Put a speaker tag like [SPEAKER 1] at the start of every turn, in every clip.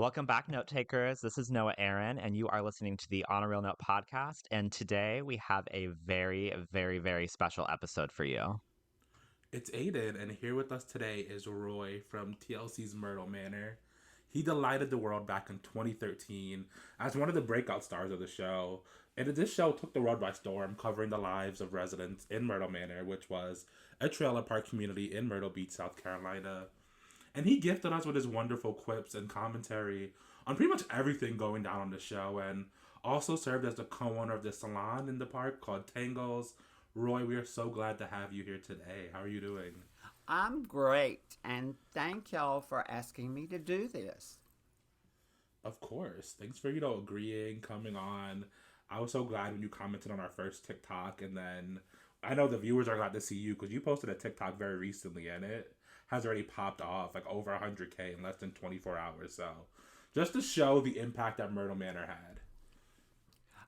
[SPEAKER 1] Welcome back, note takers. This is Noah Aaron, and you are listening to the On a Real Note podcast. And today we have a very, very, very special episode for you.
[SPEAKER 2] It's Aiden, and here with us today is Roy from TLC's Myrtle Manor. He delighted the world back in 2013 as one of the breakout stars of the show. And this show took the world by storm, covering the lives of residents in Myrtle Manor, which was a trailer park community in Myrtle Beach, South Carolina. And he gifted us with his wonderful quips and commentary on pretty much everything going down on the show, and also served as the co-owner of the salon in the park called Tangles. Roy, we are so glad to have you here today. How are you doing?
[SPEAKER 3] I'm great, and thank y'all for asking me to do this.
[SPEAKER 2] Of course. Thanks for, agreeing, coming on. I was so glad when you commented on our first TikTok, and then I know the viewers are glad to see you because you posted a TikTok very recently, and it has already popped off like over 100K in less than 24 hours. So just to show the impact that Myrtle Manor had.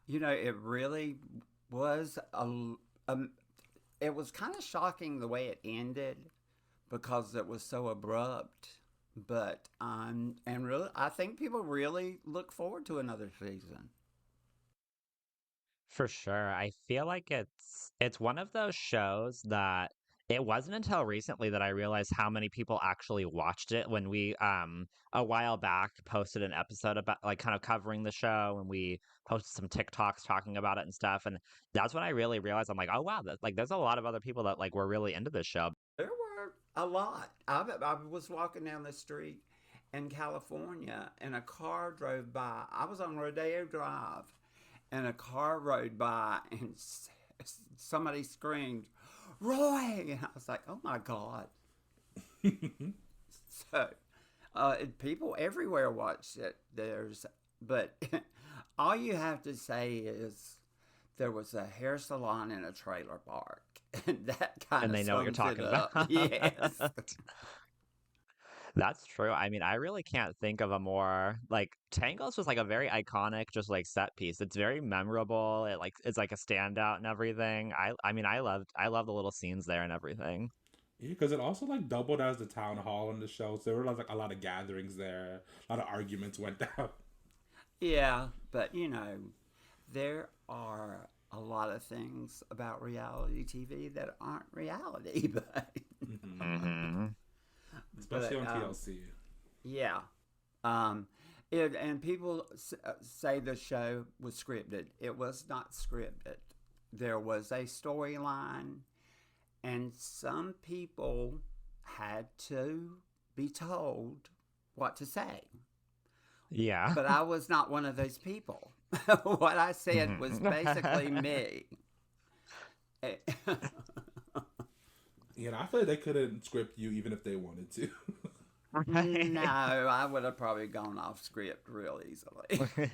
[SPEAKER 3] It really was it was kind of shocking the way it ended because it was so abrupt. But and really, I think people really look forward to another season.
[SPEAKER 1] For sure. I feel like it's one of those shows that it wasn't until recently that I realized how many people actually watched it when we a while back posted an episode about like kind of covering the show, and we posted some TikToks talking about it and stuff, and that's when I really realized I'm like, oh wow, like there's a lot of other people that like were really into this show.
[SPEAKER 3] There were a lot. I was walking down the street in California, and a car drove by. I was on Rodeo Drive, and a car rode by, and somebody screamed, "Roy!" And I was like, "Oh my god!" So, people everywhere watched it. But all you have to say is there was a hair salon in a trailer park, and that kind
[SPEAKER 1] And
[SPEAKER 3] of
[SPEAKER 1] they know what you're
[SPEAKER 3] sums it
[SPEAKER 1] talking about.
[SPEAKER 3] up. Yes.
[SPEAKER 1] That's true. I mean, I really can't think of a more like Tangles was like a very iconic just like set piece. It's very memorable. It's like a standout and everything. I mean, I love the little scenes there and everything.
[SPEAKER 2] Yeah, because it also like doubled as the town hall in the show. So there were like a lot of gatherings there. A lot of arguments went down.
[SPEAKER 3] Yeah, but there are a lot of things about reality TV that aren't reality,
[SPEAKER 1] Hmm.
[SPEAKER 2] Especially
[SPEAKER 3] but
[SPEAKER 2] on TLC.
[SPEAKER 3] yeah. And people say the show was scripted. It was not scripted. There was a storyline, and some people had to be told what to say.
[SPEAKER 2] Mm-hmm.
[SPEAKER 1] Yeah.
[SPEAKER 3] But I was not one of those people. What I said was
[SPEAKER 1] Mhm.
[SPEAKER 3] basically me.
[SPEAKER 2] Yeah, I feel like they couldn't script you even if they wanted to.
[SPEAKER 3] No, I would have probably gone off script real easily.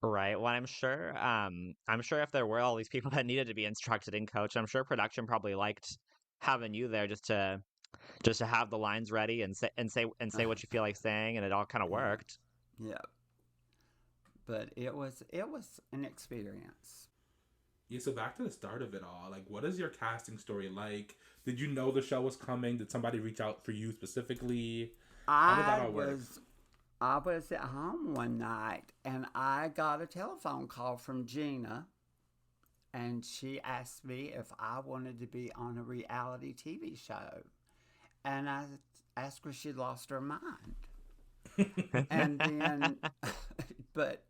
[SPEAKER 1] Right. Well, I'm sure if there were all these people that needed to be instructed and coached, I'm sure production probably liked having you there just to have the lines ready and say what you feel like saying, and it all kind of
[SPEAKER 3] Yeah,
[SPEAKER 1] worked.
[SPEAKER 3] yeah. But it was an experience.
[SPEAKER 2] Yeah, so back to the start of it all. Like, what is your casting story like? Did you know the show was coming? Did somebody reach out for you specifically? How did that
[SPEAKER 3] I
[SPEAKER 2] all work?
[SPEAKER 3] was I was at home one night, and I got a telephone call from Gina, and she asked me if I wanted to be on a reality TV show, and I asked her if she'd lost her mind. And then, but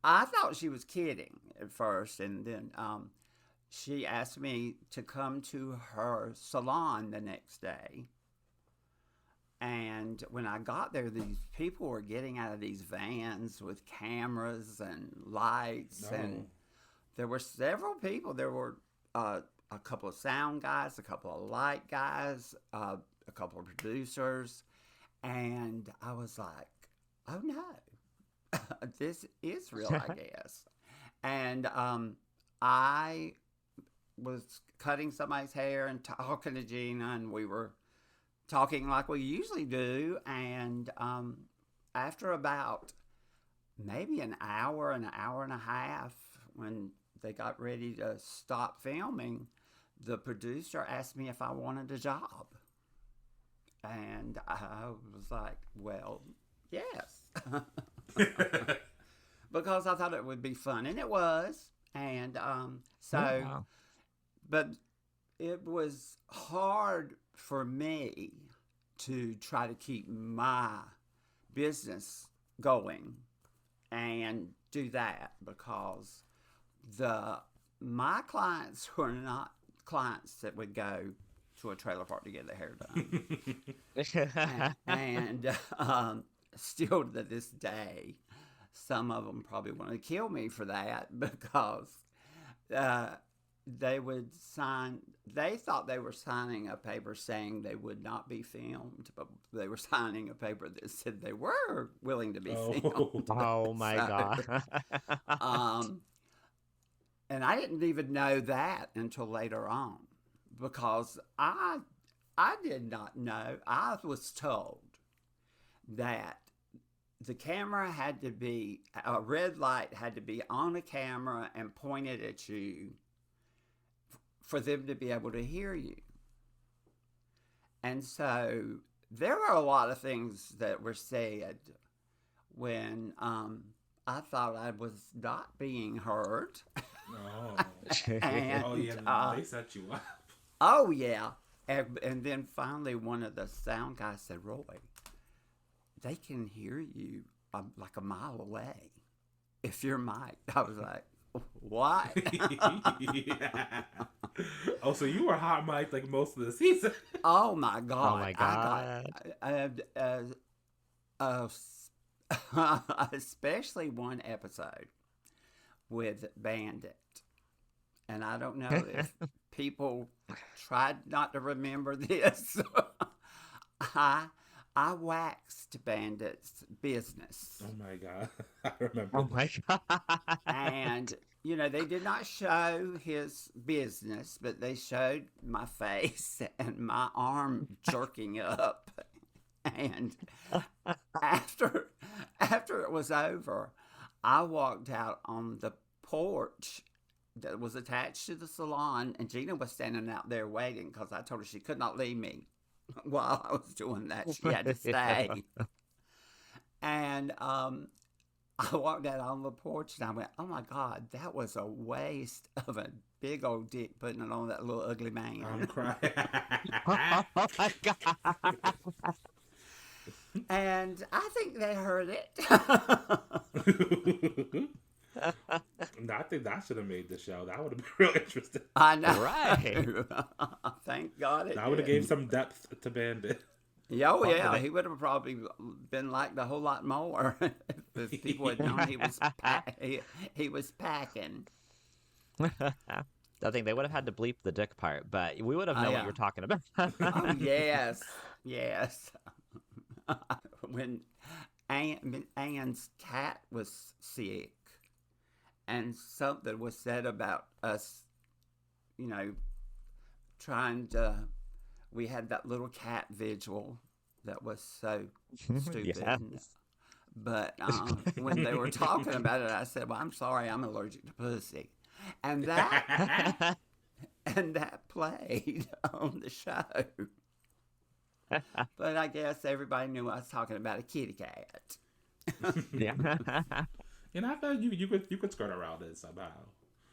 [SPEAKER 3] I thought she was kidding at first, and then she asked me to come to her salon the next day. And when I got there, these people were getting out of these vans with cameras and lights,
[SPEAKER 2] No.
[SPEAKER 3] and there were several people. There were a couple of sound guys, a couple of light guys, a couple of producers, and I was like, "Oh no, this is real, I guess." And I was cutting somebody's hair and talking to Gina, and we were talking like we usually do. And after about maybe an hour and a half, when they got ready to stop filming, the producer asked me if I wanted a job. And I was like, well, yes. Because I thought it would be fun, and it was. And so,
[SPEAKER 1] Yeah.
[SPEAKER 3] but it was hard for me to try to keep my business going and do that because the my clients were not clients that would go to a trailer park to get their hair done. And still to this day, some of them probably want to kill me for that because uh, they would sign. They thought they were signing a paper saying they would not be filmed, but they were signing a paper that said they were willing to be filmed.
[SPEAKER 1] Oh my
[SPEAKER 3] So,
[SPEAKER 1] god.
[SPEAKER 3] um, and I didn't even know that until later on because I did not know. I was told that the camera had to be a red light had to be on a camera and pointed at you for them to be able to hear you. And so there were a lot of things that were said when I thought I was not being heard.
[SPEAKER 2] Oh.
[SPEAKER 3] And
[SPEAKER 2] Oh yeah, they set you up.
[SPEAKER 3] oh yeah, and then finally one of the sound guys said, "Roy, they can hear you like a mile away if you're mic'd." I was like, "What?"
[SPEAKER 2] Yeah. Oh, so you were hot mic'd like most of the season.
[SPEAKER 3] Oh my god!
[SPEAKER 1] Oh my god.
[SPEAKER 3] I got uh, especially one episode with Bandit, and I don't know if people tried not to remember this. I I waxed Bandit's business.
[SPEAKER 2] Oh my god, I remember.
[SPEAKER 1] Oh my god.
[SPEAKER 3] And, you know, they did not show his business, but they showed my face and my arm jerking up. And after it was over, I walked out on the porch that was attached to the salon, and Gina was standing out there waiting because I told her she could not leave me while I was doing that. She had to stay. And I walked out on the porch and I went, "Oh my God, that was a waste of a big old dick putting it on that little ugly man."
[SPEAKER 2] I'm crying.
[SPEAKER 1] Oh my god.
[SPEAKER 3] And I think they heard it.
[SPEAKER 2] I think that should have made the show. That would have been real interesting.
[SPEAKER 3] I know.
[SPEAKER 1] Right.
[SPEAKER 3] Thank God it
[SPEAKER 2] That would have
[SPEAKER 3] did.
[SPEAKER 2] gave some depth to Bandit.
[SPEAKER 3] Yeah, oh yeah,
[SPEAKER 2] Probably.
[SPEAKER 3] he would have probably been liked a whole lot more if people had known he was packing.
[SPEAKER 1] I think they would have had to bleep the dick part, but we would have known what
[SPEAKER 3] yeah.
[SPEAKER 1] you were talking about.
[SPEAKER 3] Oh yes, yes. When Anne's cat was sick, and something was said about us, you know, trying to. We had that little cat vigil that was so stupid.
[SPEAKER 1] Yes.
[SPEAKER 3] But when they were talking about it, I said, "Well, I'm sorry, I'm allergic to pussy," and that played on the show. But I guess everybody knew I was talking about a kitty cat.
[SPEAKER 1] Yeah.
[SPEAKER 2] And I thought you could skirt around it somehow.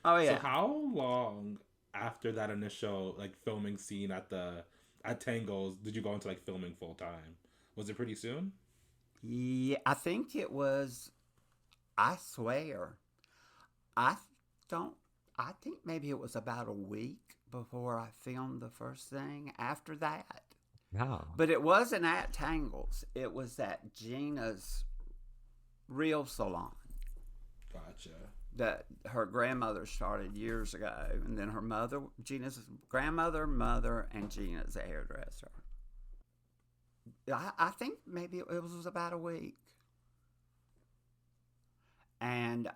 [SPEAKER 3] Oh yeah.
[SPEAKER 2] So how long after that initial like filming scene at Tango's did you go into like filming full time? Was it pretty soon?
[SPEAKER 3] Yeah, I think it was. I swear, I don't. I think maybe it was about a week before I filmed the first thing. After that,
[SPEAKER 1] No.
[SPEAKER 3] but it wasn't at Tangles. It was at Gina's real salon
[SPEAKER 2] Gotcha.
[SPEAKER 3] that her grandmother started years ago, and then her mother, Gina's grandmother, mother, and Gina's a hairdresser. I think maybe it was about a week, and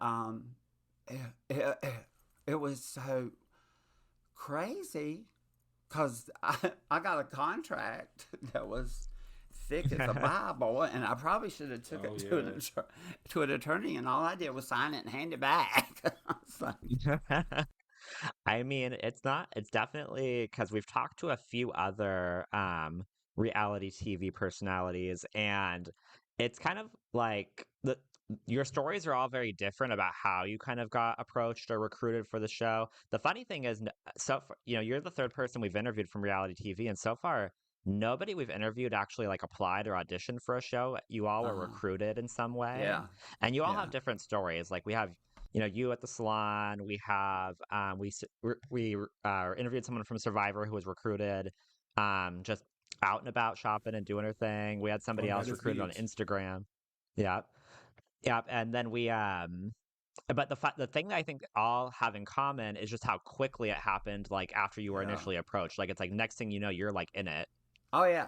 [SPEAKER 3] it was so crazy because I got a contract that was thick as a Bible, and I probably should have took it to an attorney, and all I did was sign it and hand it back. I was like,
[SPEAKER 1] I mean, it's definitely because we've talked to a few other reality TV personalities, and it's kind of like your stories are all very different about how you kind of got approached or recruited for the show. The funny thing is, you're the third person we've interviewed from reality TV, and so far, nobody we've interviewed actually like applied or auditioned for a show. You all were
[SPEAKER 3] Uh-huh.
[SPEAKER 1] recruited in some way,
[SPEAKER 3] Yeah.
[SPEAKER 1] and you all
[SPEAKER 3] Yeah.
[SPEAKER 1] have different stories. Like we have, you at the salon. We have, we interviewed someone from Survivor who was recruited, just out and about shopping and doing her thing. We had somebody
[SPEAKER 2] On
[SPEAKER 1] else
[SPEAKER 2] Venice
[SPEAKER 1] recruited on
[SPEAKER 2] Beach.
[SPEAKER 1] Instagram. Yeah. Yeah, and then but the thing that I think all have in common is just how quickly it happened, like, after you were
[SPEAKER 3] Yeah.
[SPEAKER 1] initially approached. Like, it's like next thing you know, you're, like, in it.
[SPEAKER 3] Oh yeah.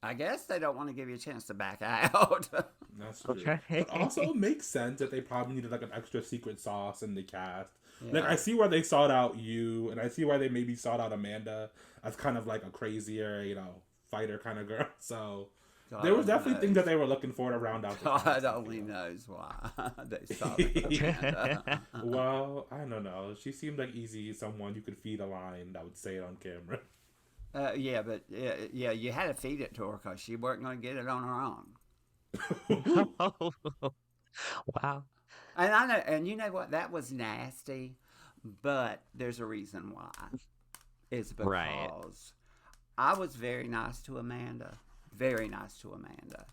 [SPEAKER 3] I guess they don't want to give you a chance to back out.
[SPEAKER 2] That's true.
[SPEAKER 1] Okay.
[SPEAKER 2] But also makes sense that they probably needed like an extra secret sauce in the cast. Like
[SPEAKER 3] Yeah.
[SPEAKER 2] I see why they sought out you, and I see why they maybe sought out Amanda as kind of like a crazier, fighter kind of girl. So
[SPEAKER 3] God
[SPEAKER 2] there was
[SPEAKER 3] only
[SPEAKER 2] definitely things that
[SPEAKER 3] knows.
[SPEAKER 2] they were looking for to round out the cast.
[SPEAKER 3] God
[SPEAKER 2] I
[SPEAKER 3] only
[SPEAKER 2] feel.
[SPEAKER 3] knows why they saw Amanda.
[SPEAKER 2] Well, I don't know. She seemed like easy someone you could feed a line that would say it on camera.
[SPEAKER 3] Yeah, but yeah, you had to feed it to her because she wasn't going to get it on her own.
[SPEAKER 1] Wow.
[SPEAKER 3] And I know, and you know what? That was nasty, but there's a reason why. It's
[SPEAKER 1] Right.
[SPEAKER 3] because I was very nice to Amanda, very nice to Amanda,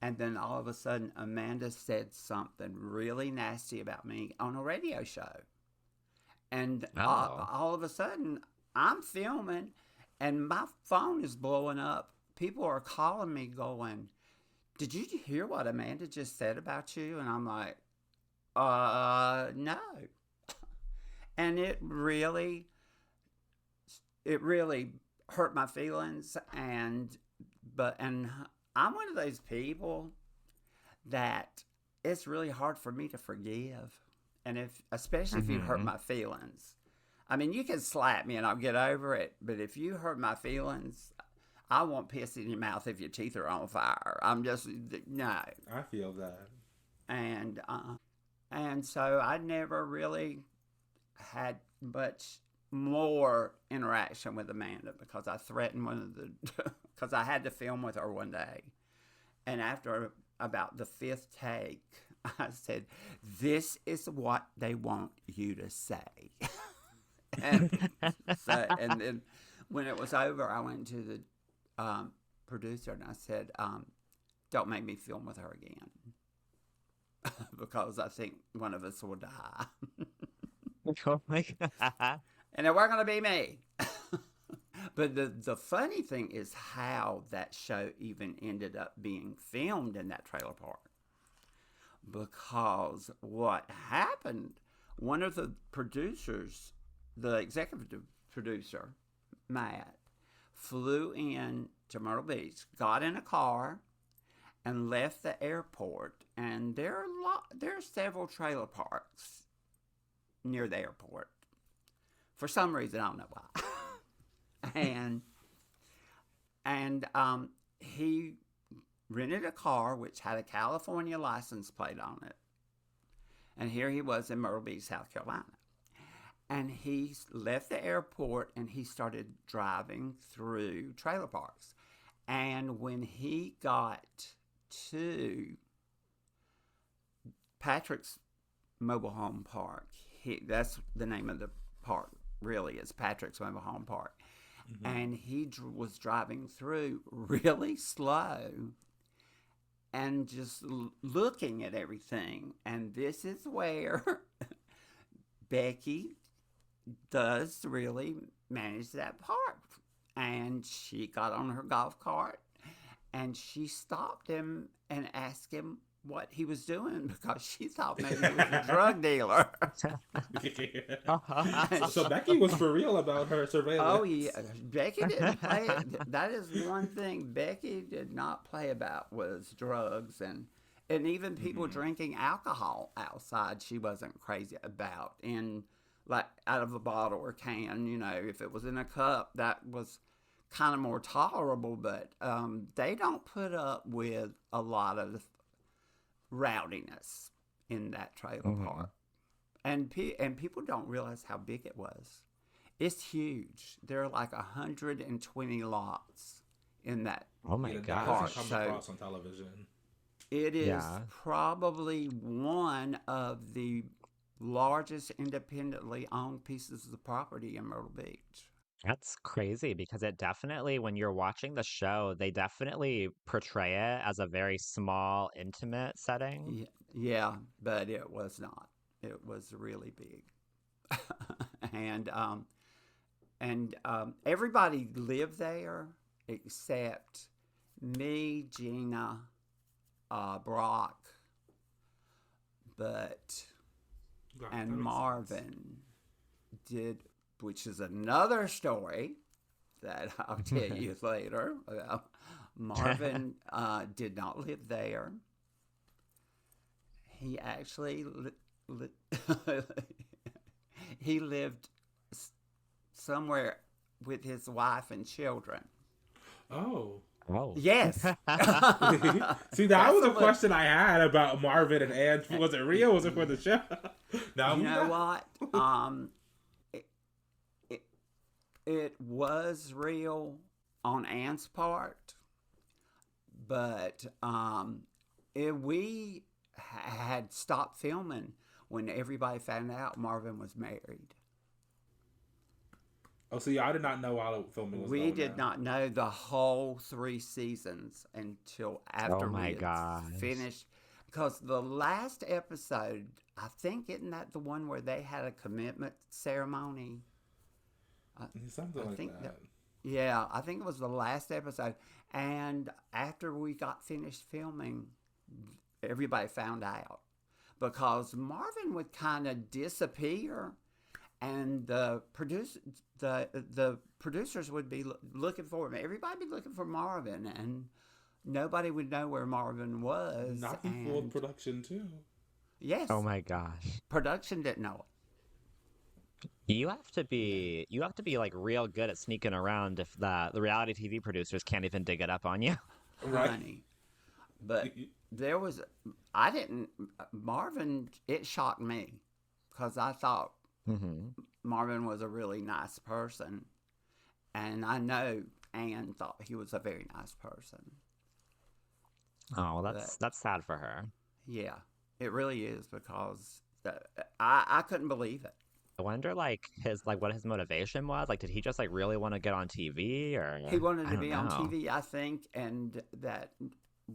[SPEAKER 3] and then all of a sudden, Amanda said something really nasty about me on a radio show, and
[SPEAKER 1] Oh.
[SPEAKER 3] all of a sudden, I'm filming, and my phone is blowing up. People are calling me, going, "Did you hear what Amanda just said about you?" And I'm like, no. And it really hurt my feelings. And I'm one of those people that it's really hard for me to forgive. And especially if you hurt
[SPEAKER 1] Hmm.
[SPEAKER 3] my feelings. I mean, you can slap me and I'll get over it, but if you hurt my feelings, I won't piss in your mouth if your teeth are on fire. I'm just, no.
[SPEAKER 2] I feel that.
[SPEAKER 3] And so I never really had much more interaction with Amanda because I threatened because I had to film with her one day. And after about the fifth take, I said, "This is what they want you to say." and and then when it was over, I went to the producer and I said, "Don't make me film with her again." Because I think one of us will die.
[SPEAKER 1] Oh my God.
[SPEAKER 3] And it wasn't going to be me. But the funny thing is how that show even ended up being filmed in that trailer park. Because what happened, one of the producers, the executive producer, Matt, flew in to Myrtle Beach, got in a car, and left the airport. And there are several trailer parks near the airport. For some reason, I don't know why. and he rented a car which had a California license plate on it. And here he was in Myrtle Beach, South Carolina. And he left the airport and he started driving through trailer parks. And when he got to Patrick's mobile home park, that's the name of the park, really, is Patrick's mobile home park. Mm-hmm. And he was driving through really slow and just looking at everything. And this is where Becky does really manage that park. And she got on her golf cart and she stopped him and asked him what he was doing because she thought maybe he was a drug dealer.
[SPEAKER 2] So Becky was for real about her surveillance.
[SPEAKER 3] Oh yeah, Becky didn't play it. That is one thing Becky did not play about was drugs and even people drinking alcohol outside. She wasn't crazy about like out of a bottle or can. If it was in a cup, that was kind of more tolerable. But they don't put up with a lot of rowdiness in that trailer park. And people don't realize how big it was. It's huge. There are like 120 lots in that
[SPEAKER 1] Oh my
[SPEAKER 2] That
[SPEAKER 1] gosh.
[SPEAKER 3] part.
[SPEAKER 2] doesn't come
[SPEAKER 3] So
[SPEAKER 2] across on television.
[SPEAKER 3] it is
[SPEAKER 1] Yeah.
[SPEAKER 3] probably one of the largest independently owned pieces of property in Myrtle Beach.
[SPEAKER 1] That's crazy because it definitely, when you're watching the show, they definitely portray it as a very small, intimate setting.
[SPEAKER 3] Yeah, but it was not. It was really big, and everybody lived there except me, Gina, Brock, but
[SPEAKER 2] Right, that
[SPEAKER 3] and
[SPEAKER 2] makes sense.
[SPEAKER 3] Marvin did, which is another story that I'll tell you later. Marvin did not live there. He actually he lived somewhere with his wife and children.
[SPEAKER 2] Oh.
[SPEAKER 1] Oh.
[SPEAKER 3] Yes.
[SPEAKER 2] See, that
[SPEAKER 3] That's
[SPEAKER 2] was
[SPEAKER 3] a
[SPEAKER 2] a question I had about Marvin and Ange. Was it real? Was it for the show? Now
[SPEAKER 3] You
[SPEAKER 2] we
[SPEAKER 3] know
[SPEAKER 2] know.
[SPEAKER 3] what? It, it, it was real on Anne's part, but we had stopped filming when everybody found out Marvin was married.
[SPEAKER 2] Oh, so y'all did not know while the filming was
[SPEAKER 3] We
[SPEAKER 2] going
[SPEAKER 3] did
[SPEAKER 2] down.
[SPEAKER 3] not know the whole 3 seasons until
[SPEAKER 1] Oh
[SPEAKER 3] after we
[SPEAKER 1] my
[SPEAKER 3] had
[SPEAKER 1] gosh.
[SPEAKER 3] finished. Because the last episode, I think, isn't that the one where they had a commitment ceremony? I,
[SPEAKER 2] Something
[SPEAKER 3] I
[SPEAKER 2] like
[SPEAKER 3] think
[SPEAKER 2] that.
[SPEAKER 3] yeah, I think it was the last episode. And after we got finished filming, everybody found out because Marvin would kind of disappear, and the producers would be looking for him. Everybody would be looking for Marvin, and nobody would know where Marvin was.
[SPEAKER 2] Not he fooled
[SPEAKER 3] And
[SPEAKER 2] production too.
[SPEAKER 1] Oh
[SPEAKER 3] yes,
[SPEAKER 1] my gosh.
[SPEAKER 3] production didn't know it.
[SPEAKER 1] You have to be like real good at sneaking around if the reality TV producers can't even dig it up on you.
[SPEAKER 2] Right.
[SPEAKER 3] Honey. But there was, I didn't, Marvin, it shocked me because I thought
[SPEAKER 1] Hmm.
[SPEAKER 3] Marvin was a really nice person. And I know Anne thought he was a very nice person.
[SPEAKER 1] Oh,
[SPEAKER 3] But
[SPEAKER 1] that's sad for her.
[SPEAKER 3] yeah, it really is because I couldn't believe it.
[SPEAKER 1] I wonder like what his motivation was. Like did he just like really want to get on TV or
[SPEAKER 3] He wanted
[SPEAKER 1] I
[SPEAKER 3] to
[SPEAKER 1] don't
[SPEAKER 3] be on
[SPEAKER 1] know.
[SPEAKER 3] TV, I think, and that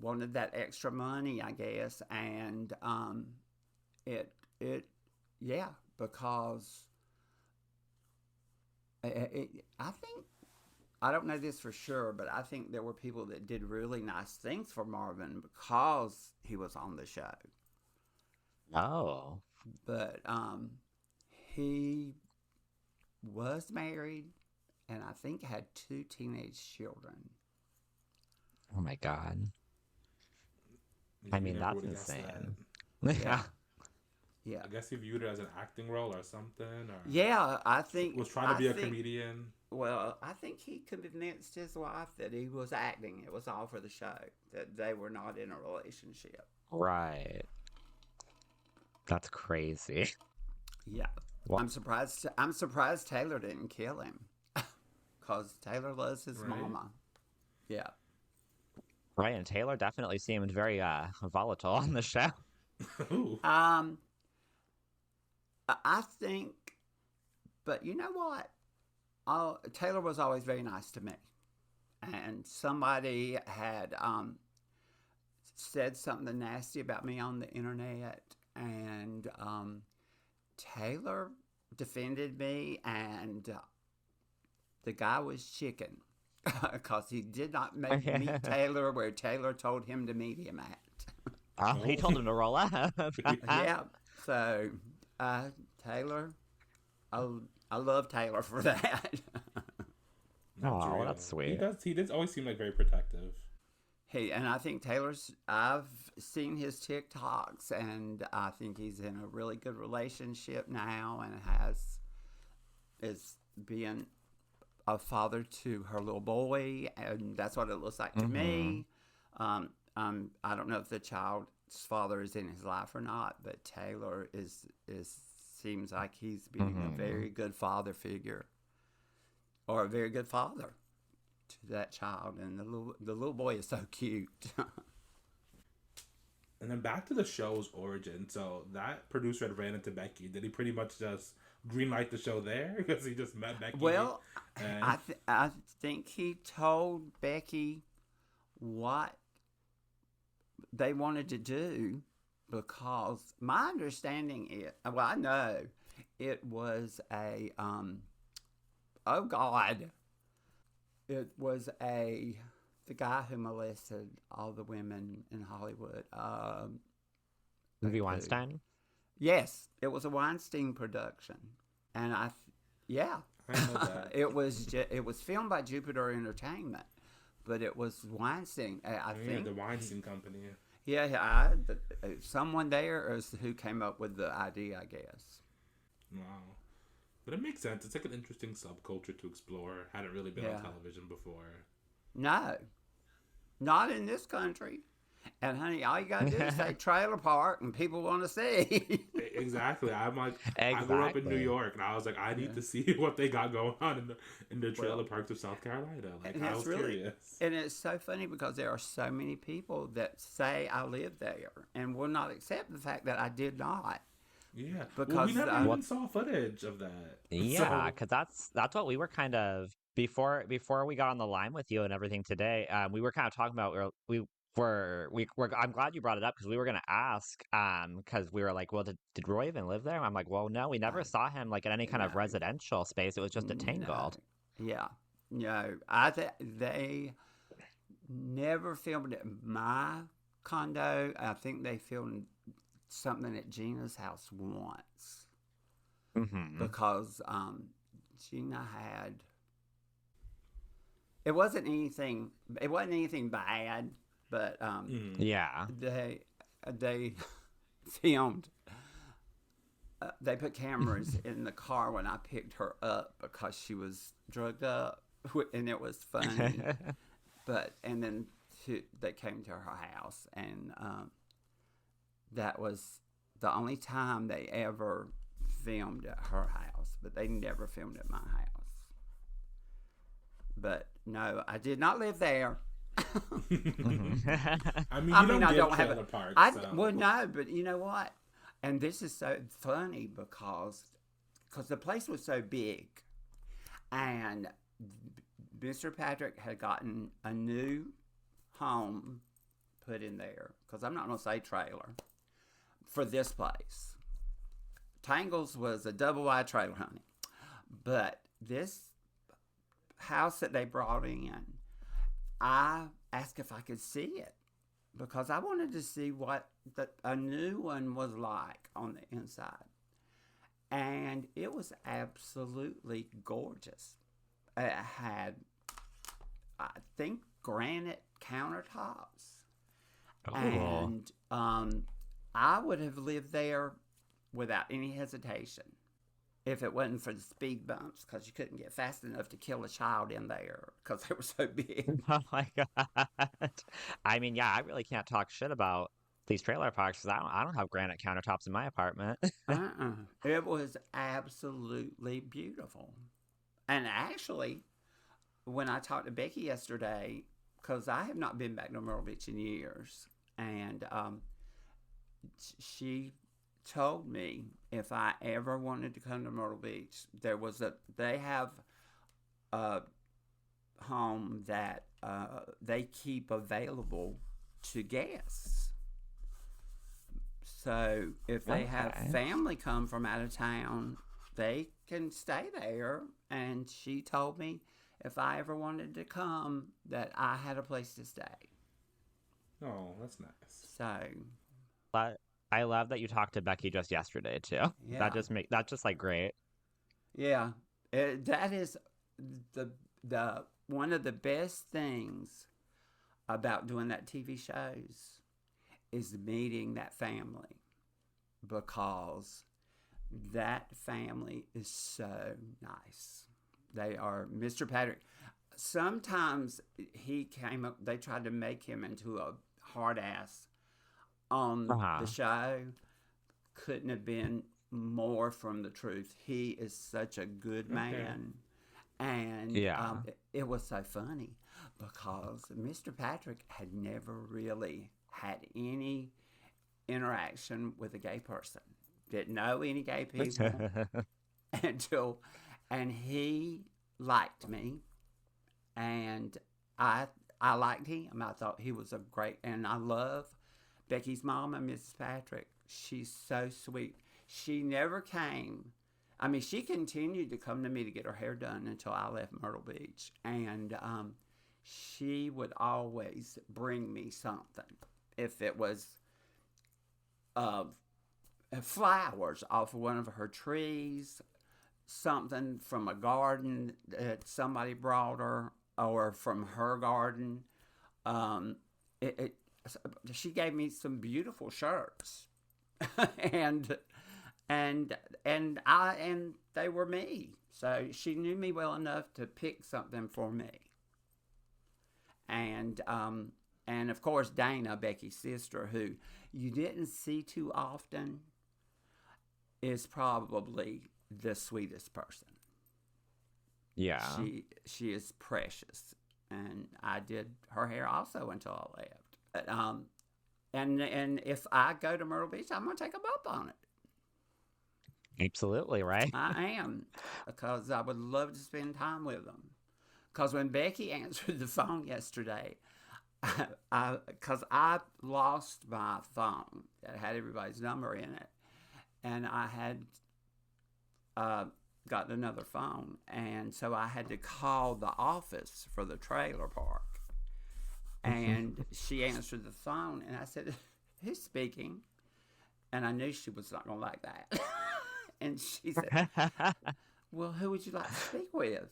[SPEAKER 3] wanted that extra money, I guess. And it, yeah, because I think, I don't know this for sure, but I think there were people that did really nice things for Marvin because he was on the show.
[SPEAKER 1] Oh.
[SPEAKER 3] But he was married and I think had 2 teenage children.
[SPEAKER 1] Oh my God.
[SPEAKER 2] Yeah,
[SPEAKER 1] I
[SPEAKER 2] you
[SPEAKER 1] mean,
[SPEAKER 2] never
[SPEAKER 1] that's
[SPEAKER 2] would have guessed that.
[SPEAKER 1] insane.
[SPEAKER 3] Yeah. Yeah.
[SPEAKER 2] I guess he viewed it as an acting role or something, or
[SPEAKER 3] Yeah, I think
[SPEAKER 2] was trying to be a comedian.
[SPEAKER 3] Well, I think he convinced his wife that he was acting. It was all for the show. That they were not in a relationship.
[SPEAKER 1] Right. That's crazy.
[SPEAKER 3] Yeah,
[SPEAKER 1] Well,
[SPEAKER 3] I'm surprised. I'm surprised Taylor didn't kill him, cause Taylor loves his
[SPEAKER 2] Right.
[SPEAKER 3] mama. Yeah.
[SPEAKER 1] right, and Taylor definitely seemed very volatile on the show.
[SPEAKER 2] Ooh.
[SPEAKER 3] I think, but you know what? Taylor was always very nice to me, and somebody had said something nasty about me on the internet, and Taylor defended me, and the guy was chicken because he did not meet Taylor where Taylor told him to meet him at.
[SPEAKER 1] Oh, he told him to roll up.
[SPEAKER 3] Yeah, so Taylor, I love Taylor for that.
[SPEAKER 2] That's
[SPEAKER 1] Oh,
[SPEAKER 2] real.
[SPEAKER 1] that's sweet.
[SPEAKER 2] He does always seem like very protective.
[SPEAKER 3] And I think I've seen his TikToks, and I think he's in a really good relationship now, and is being a father to her little boy, and that's what it looks like to me. I don't know if the child's father is in his life or not, but Taylor is seems like he's being a very good father figure, or a very good father. to that child, and the little boy is so cute.
[SPEAKER 2] And then back to the show's origin. So that producer had ran into Becky. Did he pretty much just greenlight the show there because he just met Becky?
[SPEAKER 3] Well,
[SPEAKER 2] And
[SPEAKER 3] I think he told Becky what they wanted to do, because my understanding is, well, I know it was a oh God, it was the guy who molested all the women in Hollywood.
[SPEAKER 1] Movie Weinstein?
[SPEAKER 3] Yes, it was a Weinstein production, and yeah,
[SPEAKER 2] I know that.
[SPEAKER 3] it was filmed by Jupiter Entertainment, but it was Weinstein. I think
[SPEAKER 2] the Weinstein Company.
[SPEAKER 3] Yeah, someone there is who came up with the idea, I guess.
[SPEAKER 2] Wow. But it makes sense. It's like an interesting subculture to explore. Hadn't really been on television before.
[SPEAKER 3] No, not in this country. And honey, all you gotta do is say trailer park, and people want to see.
[SPEAKER 2] Exactly. I'm like,
[SPEAKER 1] Exactly.
[SPEAKER 2] I grew up in New York, and I was like, I need to see what they got going on in the trailer parks of South Carolina. Like, I was curious.
[SPEAKER 3] And it's so funny because there are so many people that say I live there and will not accept the fact that I did not.
[SPEAKER 2] Yeah,
[SPEAKER 3] because
[SPEAKER 2] we never even saw footage of that.
[SPEAKER 1] Yeah, because that's what we were kind of before we got on the line with you and everything today. We were kind of talking about I'm glad you brought it up, because we were gonna ask because we were like, well, did Roy even live there? And I'm like, well, no, we never saw him like in any kind of residential space. It was just a Tangled.
[SPEAKER 3] Yeah, no, they never filmed at my condo. I think they filmed something at Gina's house once, because Gina had. It wasn't anything bad, but
[SPEAKER 1] Yeah.
[SPEAKER 3] they filmed. They put cameras in the car when I picked her up because she was drugged up, and it was funny. And then they came to her house, and that was the only time they ever filmed at her house, but they never filmed at my house. But no, I did not live there.
[SPEAKER 2] I mean,
[SPEAKER 3] I don't have
[SPEAKER 2] a park.
[SPEAKER 3] Well, no, but you know what? And this is so funny because the place was so big, and Mr. Patrick had gotten a new home put in there, because I'm not going to say trailer, for this place. Tangles was a double wide trailer, honey. But this house that they brought in, I asked if I could see it, because I wanted to see what a new one was like on the inside. And it was absolutely gorgeous. It had, I think, granite countertops.
[SPEAKER 1] Oh.
[SPEAKER 3] And I would have lived there without any hesitation if it wasn't for the speed bumps, because you couldn't get fast enough to kill a child in there because they were so big.
[SPEAKER 1] Oh my God. I mean, yeah, I really can't talk shit about these trailer parks because I don't have granite countertops in my apartment.
[SPEAKER 3] It was absolutely beautiful. And actually, when I talked to Becky yesterday, because I have not been back to Myrtle Beach in years, and she told me if I ever wanted to come to Myrtle Beach, they have a home that they keep available to guests. So if they have family come from out of town, they can stay there. And she told me if I ever wanted to come, that I had a place to stay.
[SPEAKER 2] Oh, that's nice.
[SPEAKER 3] So,
[SPEAKER 1] But I love that you talked to Becky just yesterday too.
[SPEAKER 3] Yeah.
[SPEAKER 1] That's just like great.
[SPEAKER 3] yeah, that is the one of the best things about doing that TV shows is meeting that family, because that family is so nice. They are Mr. Patrick. Sometimes they tried to make him into a hard ass on the show. Couldn't have been more from the truth. He is such a good man. And
[SPEAKER 1] Yeah.
[SPEAKER 3] it was so funny because Mr. Patrick had never really had any interaction with a gay person. Didn't know any gay people until, and he liked me, and I I liked him. I thought he was a great, and I love Becky's mama, Mrs. Patrick. She's so sweet. She never came. I mean, she continued to come to me to get her hair done until I left Myrtle Beach, and she would always bring me something. If it was uh, flowers off of one of her trees, something from a garden that somebody brought her, or from her garden. Um, it, it, she gave me some beautiful shirts, and and they were me. So she knew me well enough to pick something for me. And of course Dana, Becky's sister, who you didn't see too often, is probably the sweetest person.
[SPEAKER 1] Yeah.
[SPEAKER 3] She is precious, and I did her hair also until I left. But, and if I go to Myrtle Beach, I'm gonna take them up on it.
[SPEAKER 1] Absolutely, right?
[SPEAKER 3] I am, because I would love to spend time with them. Because when Becky answered the phone yesterday, because I lost my phone that had everybody's number in it, and I had gotten another phone, and so I had to call the office for the trailer park. And she answered the phone, and I said, "Who's speaking?" And I knew she was not going to like that. And she said, "Well, who would you like to speak with?"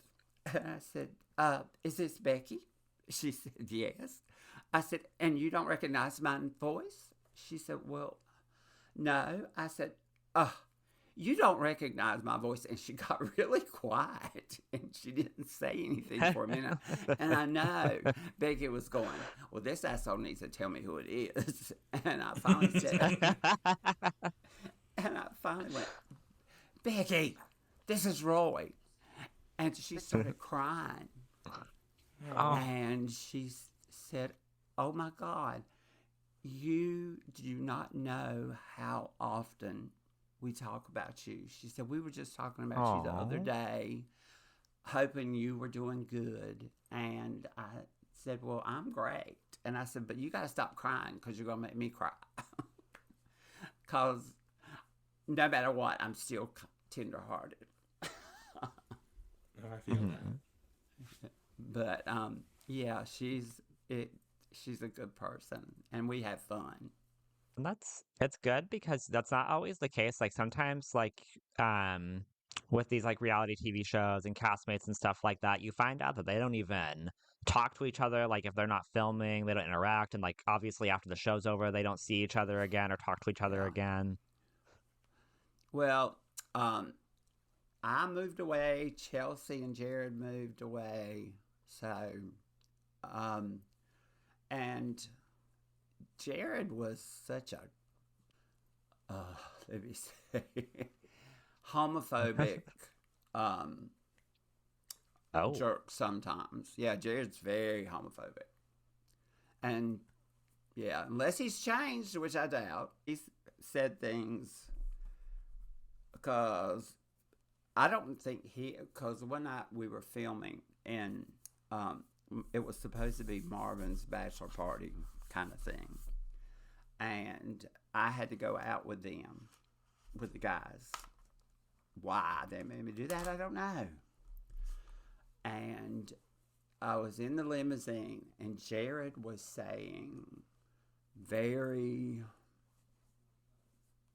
[SPEAKER 3] And I said, "Is this Becky?" She said, "Yes." I said, "And you don't recognize my voice?" She said, "Well, no." I said, "You don't recognize my voice." And she got really quiet, and she didn't say anything for a minute. And I know Becky was going, "Well, this asshole needs to tell me who it is." And I finally said, and I finally went, "Becky, this is Roy." And she started crying.
[SPEAKER 1] Oh.
[SPEAKER 3] And she said, "Oh my God, you do not know how often we talk about you." She said, "We were just talking about you the other day, hoping you were doing good." And I said, "Well, I'm great." And I said, "But you got to stop crying, because you're going to make me cry." Because no matter what, I'm still tenderhearted.
[SPEAKER 2] I feel that.
[SPEAKER 3] But yeah, she's a good person, and we have fun.
[SPEAKER 1] And it's good because that's not always the case. Like sometimes with these like reality TV shows and castmates and stuff like that, you find out that they don't even talk to each other. Like if they're not filming, they don't interact, and like obviously after the show's over, they don't see each other again or talk to each other
[SPEAKER 3] Yeah.
[SPEAKER 1] again.
[SPEAKER 3] Well, I moved away. Chelsea and Jared moved away. So, and Jared was such a, let me say, homophobic
[SPEAKER 1] Oh.
[SPEAKER 3] jerk sometimes. Yeah, Jared's very homophobic. And yeah, unless he's changed, which I doubt, he's said things, because I don't think because one night we were filming, and it was supposed to be Marvin's bachelor party kind of thing. And I had to go out with them, with the guys. Why they made me do that, I don't know. And I was in the limousine, and Jared was saying very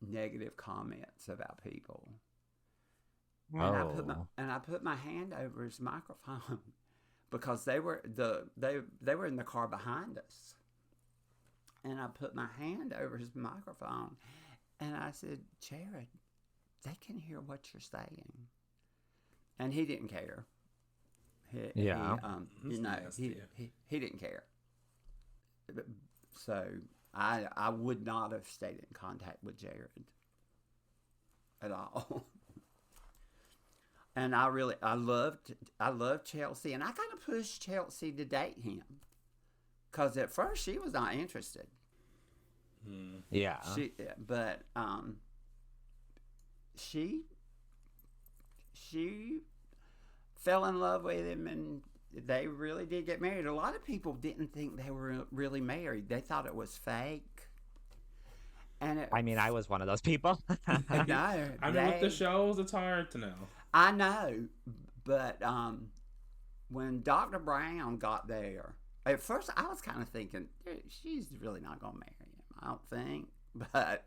[SPEAKER 3] negative comments about people. And I put my hand over his microphone because they were in the car behind us. And I put my hand over his microphone, and I said, "Jared, they can hear what you're saying." And he didn't care. He didn't care. So I would not have stayed in contact with Jared at all. and I loved Chelsea, and I kind of pushed Chelsea to date him because at first she was not interested.
[SPEAKER 1] Yeah.
[SPEAKER 3] But she fell in love with him, and they really did get married. A lot of people didn't think they were really married; they thought it was fake. And
[SPEAKER 1] I mean, I was one of those people.
[SPEAKER 3] no,
[SPEAKER 2] I mean, with the shows, it's hard to know.
[SPEAKER 3] I know, but when Dr. Brown got there, at first I was kind of thinking she's really not gonna marry him. I don't think, but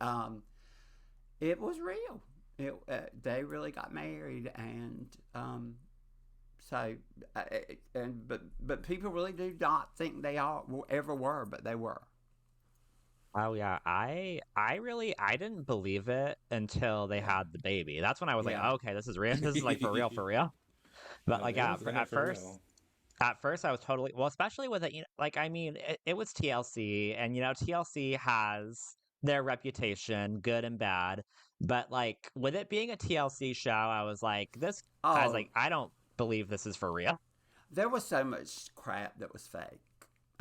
[SPEAKER 3] it was real. They really got married, and but people really do not think they ever were, but they were.
[SPEAKER 1] Oh yeah, I didn't believe it until they had the baby. That's when I was like,
[SPEAKER 3] Yeah.
[SPEAKER 1] oh, okay, this is real. This is like for real, for real. But
[SPEAKER 2] No,
[SPEAKER 1] like,
[SPEAKER 2] they
[SPEAKER 1] yeah,
[SPEAKER 2] was in it
[SPEAKER 1] at
[SPEAKER 2] for
[SPEAKER 1] first,
[SPEAKER 2] real.
[SPEAKER 1] I was totally well, especially with it. Like, I mean, it was TLC, and TLC has their reputation, good and bad. But like, with it being a TLC show, I was like,
[SPEAKER 3] Oh,
[SPEAKER 1] I don't believe this is for real.
[SPEAKER 3] there was so much crap that was fake.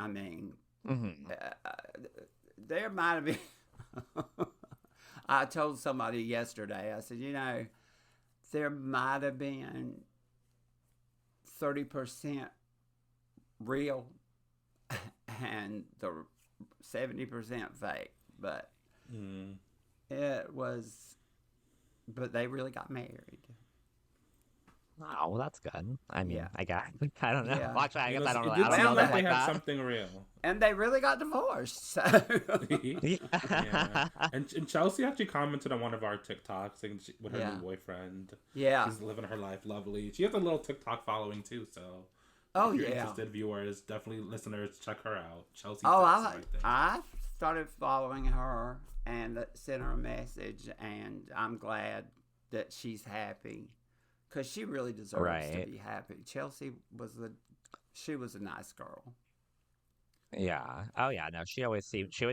[SPEAKER 3] I mean,
[SPEAKER 1] Hmm.
[SPEAKER 3] uh, there might have been. I told somebody yesterday. I said, there might have been 30% real and the 70% fake, but
[SPEAKER 2] Mm.
[SPEAKER 3] it was. But they really got married.
[SPEAKER 1] Oh, well, that's good. I mean,
[SPEAKER 3] Yeah,
[SPEAKER 1] I guess I don't know.
[SPEAKER 3] yeah.
[SPEAKER 1] Well, actually, I
[SPEAKER 2] You
[SPEAKER 1] guess
[SPEAKER 2] know,
[SPEAKER 1] I don't
[SPEAKER 2] it
[SPEAKER 1] really, I
[SPEAKER 2] did
[SPEAKER 1] don't
[SPEAKER 2] seem
[SPEAKER 1] know
[SPEAKER 3] Well,
[SPEAKER 1] them
[SPEAKER 2] like
[SPEAKER 3] they,
[SPEAKER 2] they
[SPEAKER 1] like
[SPEAKER 2] had
[SPEAKER 1] that.
[SPEAKER 2] something real.
[SPEAKER 3] and they really got divorced. So
[SPEAKER 2] Yeah.
[SPEAKER 1] Yeah.
[SPEAKER 2] And Chelsea actually commented on one of our TikToks with her
[SPEAKER 3] Yeah.
[SPEAKER 2] new boyfriend.
[SPEAKER 3] yeah.
[SPEAKER 2] She's living her life lovely. She has a little TikTok following too, so
[SPEAKER 3] Oh
[SPEAKER 2] if you're
[SPEAKER 3] yeah.
[SPEAKER 2] interested, viewers, definitely listeners, check her out. Chelsea
[SPEAKER 3] Oh,
[SPEAKER 2] Tips is right there.
[SPEAKER 3] I started following her and sent her a message, and I'm glad that she's happy because she really deserves to
[SPEAKER 1] Right.
[SPEAKER 3] be happy. Chelsea she was a nice girl.
[SPEAKER 1] Yeah. Oh yeah. No, she always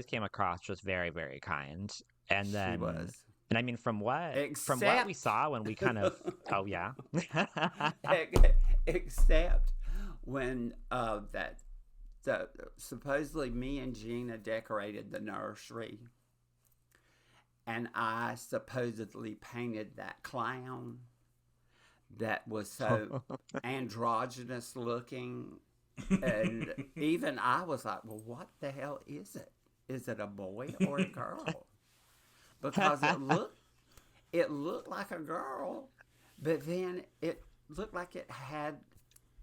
[SPEAKER 1] came across just very, very kind. And
[SPEAKER 3] She
[SPEAKER 1] then,
[SPEAKER 3] was,
[SPEAKER 1] and I mean, from what we
[SPEAKER 3] except
[SPEAKER 1] saw when we kind of, oh yeah.
[SPEAKER 3] except when supposedly me and Gina decorated the nursery, and I supposedly painted that clown that was so androgynous looking, and even I was like, well, what the hell is it? Is it a boy or a girl? Because it looked like a girl, but then it looked like it had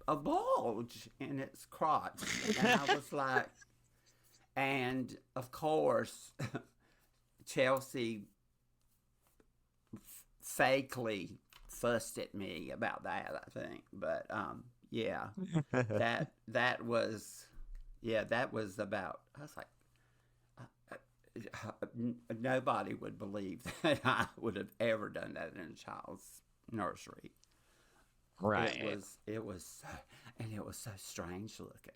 [SPEAKER 3] a bulge in its crotch, and I was like, and of course Chelsea fakely fussed at me about that, I think. But yeah, that was about. I was like, nobody would believe that I would have ever done that in a child's nursery.
[SPEAKER 1] Right.
[SPEAKER 3] It was and it was so strange looking.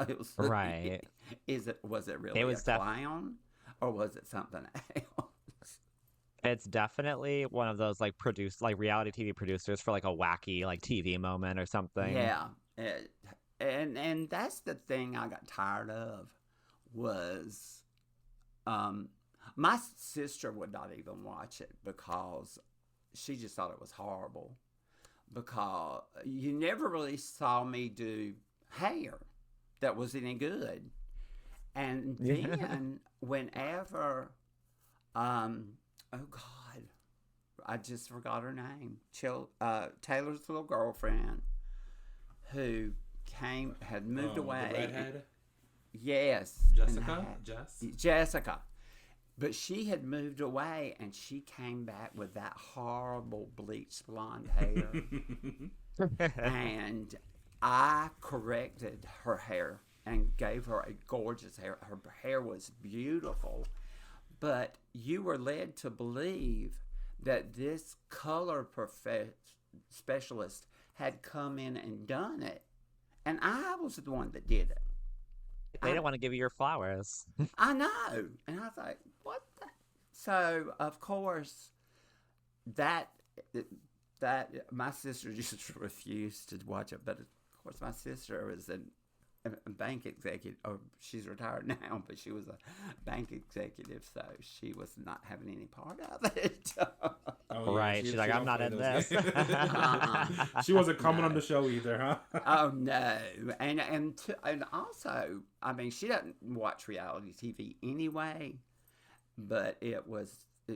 [SPEAKER 3] It was
[SPEAKER 1] Right.
[SPEAKER 3] was it really
[SPEAKER 1] It was
[SPEAKER 3] a clown or was it something else?
[SPEAKER 1] It's definitely one of those like reality TV producers for like a wacky like TV moment or something.
[SPEAKER 3] Yeah, and that's the thing I got tired of was my sister would not even watch it because she just thought it was horrible, because you never really saw me do hair that was any good. And
[SPEAKER 1] Yeah.
[SPEAKER 3] then whenever oh God, I just forgot her name. Taylor's little girlfriend who had moved
[SPEAKER 2] The
[SPEAKER 3] away.
[SPEAKER 2] redhead?
[SPEAKER 3] Yes.
[SPEAKER 2] Jessica?
[SPEAKER 3] Jessica. But she had moved away and she came back with that horrible bleached blonde hair. And I corrected her hair and gave her a gorgeous hair. Her hair was beautiful. But you were led to believe that this color specialist had come in and done it. And I was the one that did it.
[SPEAKER 1] They don't want to give you your flowers.
[SPEAKER 3] I know. And I was like, what the? So, of course, that that my sister just refused to watch it. But of course, my sister was a bank executive. Oh, she's retired now, but she was a bank executive, so she was not having any part of it.
[SPEAKER 2] Oh,
[SPEAKER 1] Right. She's like, I'm not in this.
[SPEAKER 2] She wasn't coming
[SPEAKER 3] No.
[SPEAKER 2] on the show either, huh?
[SPEAKER 3] Oh no, and also, I mean, she doesn't watch reality TV anyway, but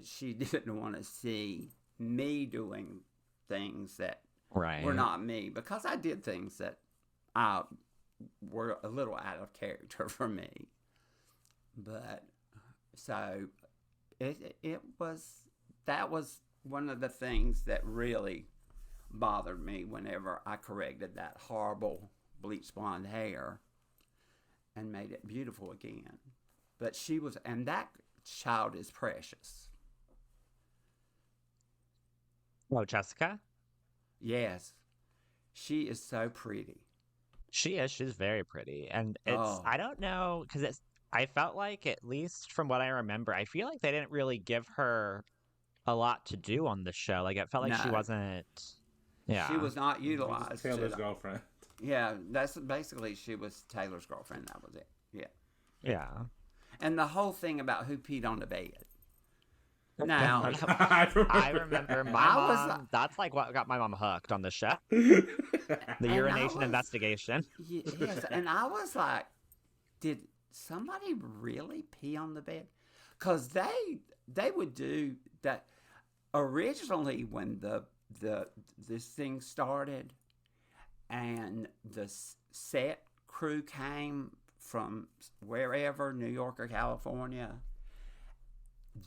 [SPEAKER 3] she didn't want to see me doing things that
[SPEAKER 1] Right.
[SPEAKER 3] were not me, because I did things that were a little out of character for me. But so that was one of the things that really bothered me whenever I corrected that horrible bleach blonde hair and made it beautiful again. But and that child is precious.
[SPEAKER 1] Oh, Jessica?
[SPEAKER 3] Yes, she is so pretty.
[SPEAKER 1] She is. She's very pretty. And
[SPEAKER 3] Oh.
[SPEAKER 1] I don't know, because I felt like, at least from what I remember, I feel like they didn't really give her a lot to do on the show. Like, it felt like she
[SPEAKER 3] No.
[SPEAKER 1] wasn't, yeah.
[SPEAKER 3] She was not
[SPEAKER 2] This
[SPEAKER 3] utilized.
[SPEAKER 2] is Taylor's girlfriend.
[SPEAKER 3] Yeah, that's basically, she was Taylor's girlfriend. That was it. Yeah.
[SPEAKER 1] Yeah.
[SPEAKER 3] And the whole thing about who peed on the bed. Now,
[SPEAKER 1] I remember my
[SPEAKER 3] I was
[SPEAKER 1] mom, that's like what got my mom hooked on the show.
[SPEAKER 3] And
[SPEAKER 1] The
[SPEAKER 3] I
[SPEAKER 1] urination
[SPEAKER 3] was-
[SPEAKER 1] investigation.
[SPEAKER 3] yes, and I was like, did somebody really pee on the bed? Because they would do that originally when this thing started, and the set crew came from wherever, New York or California.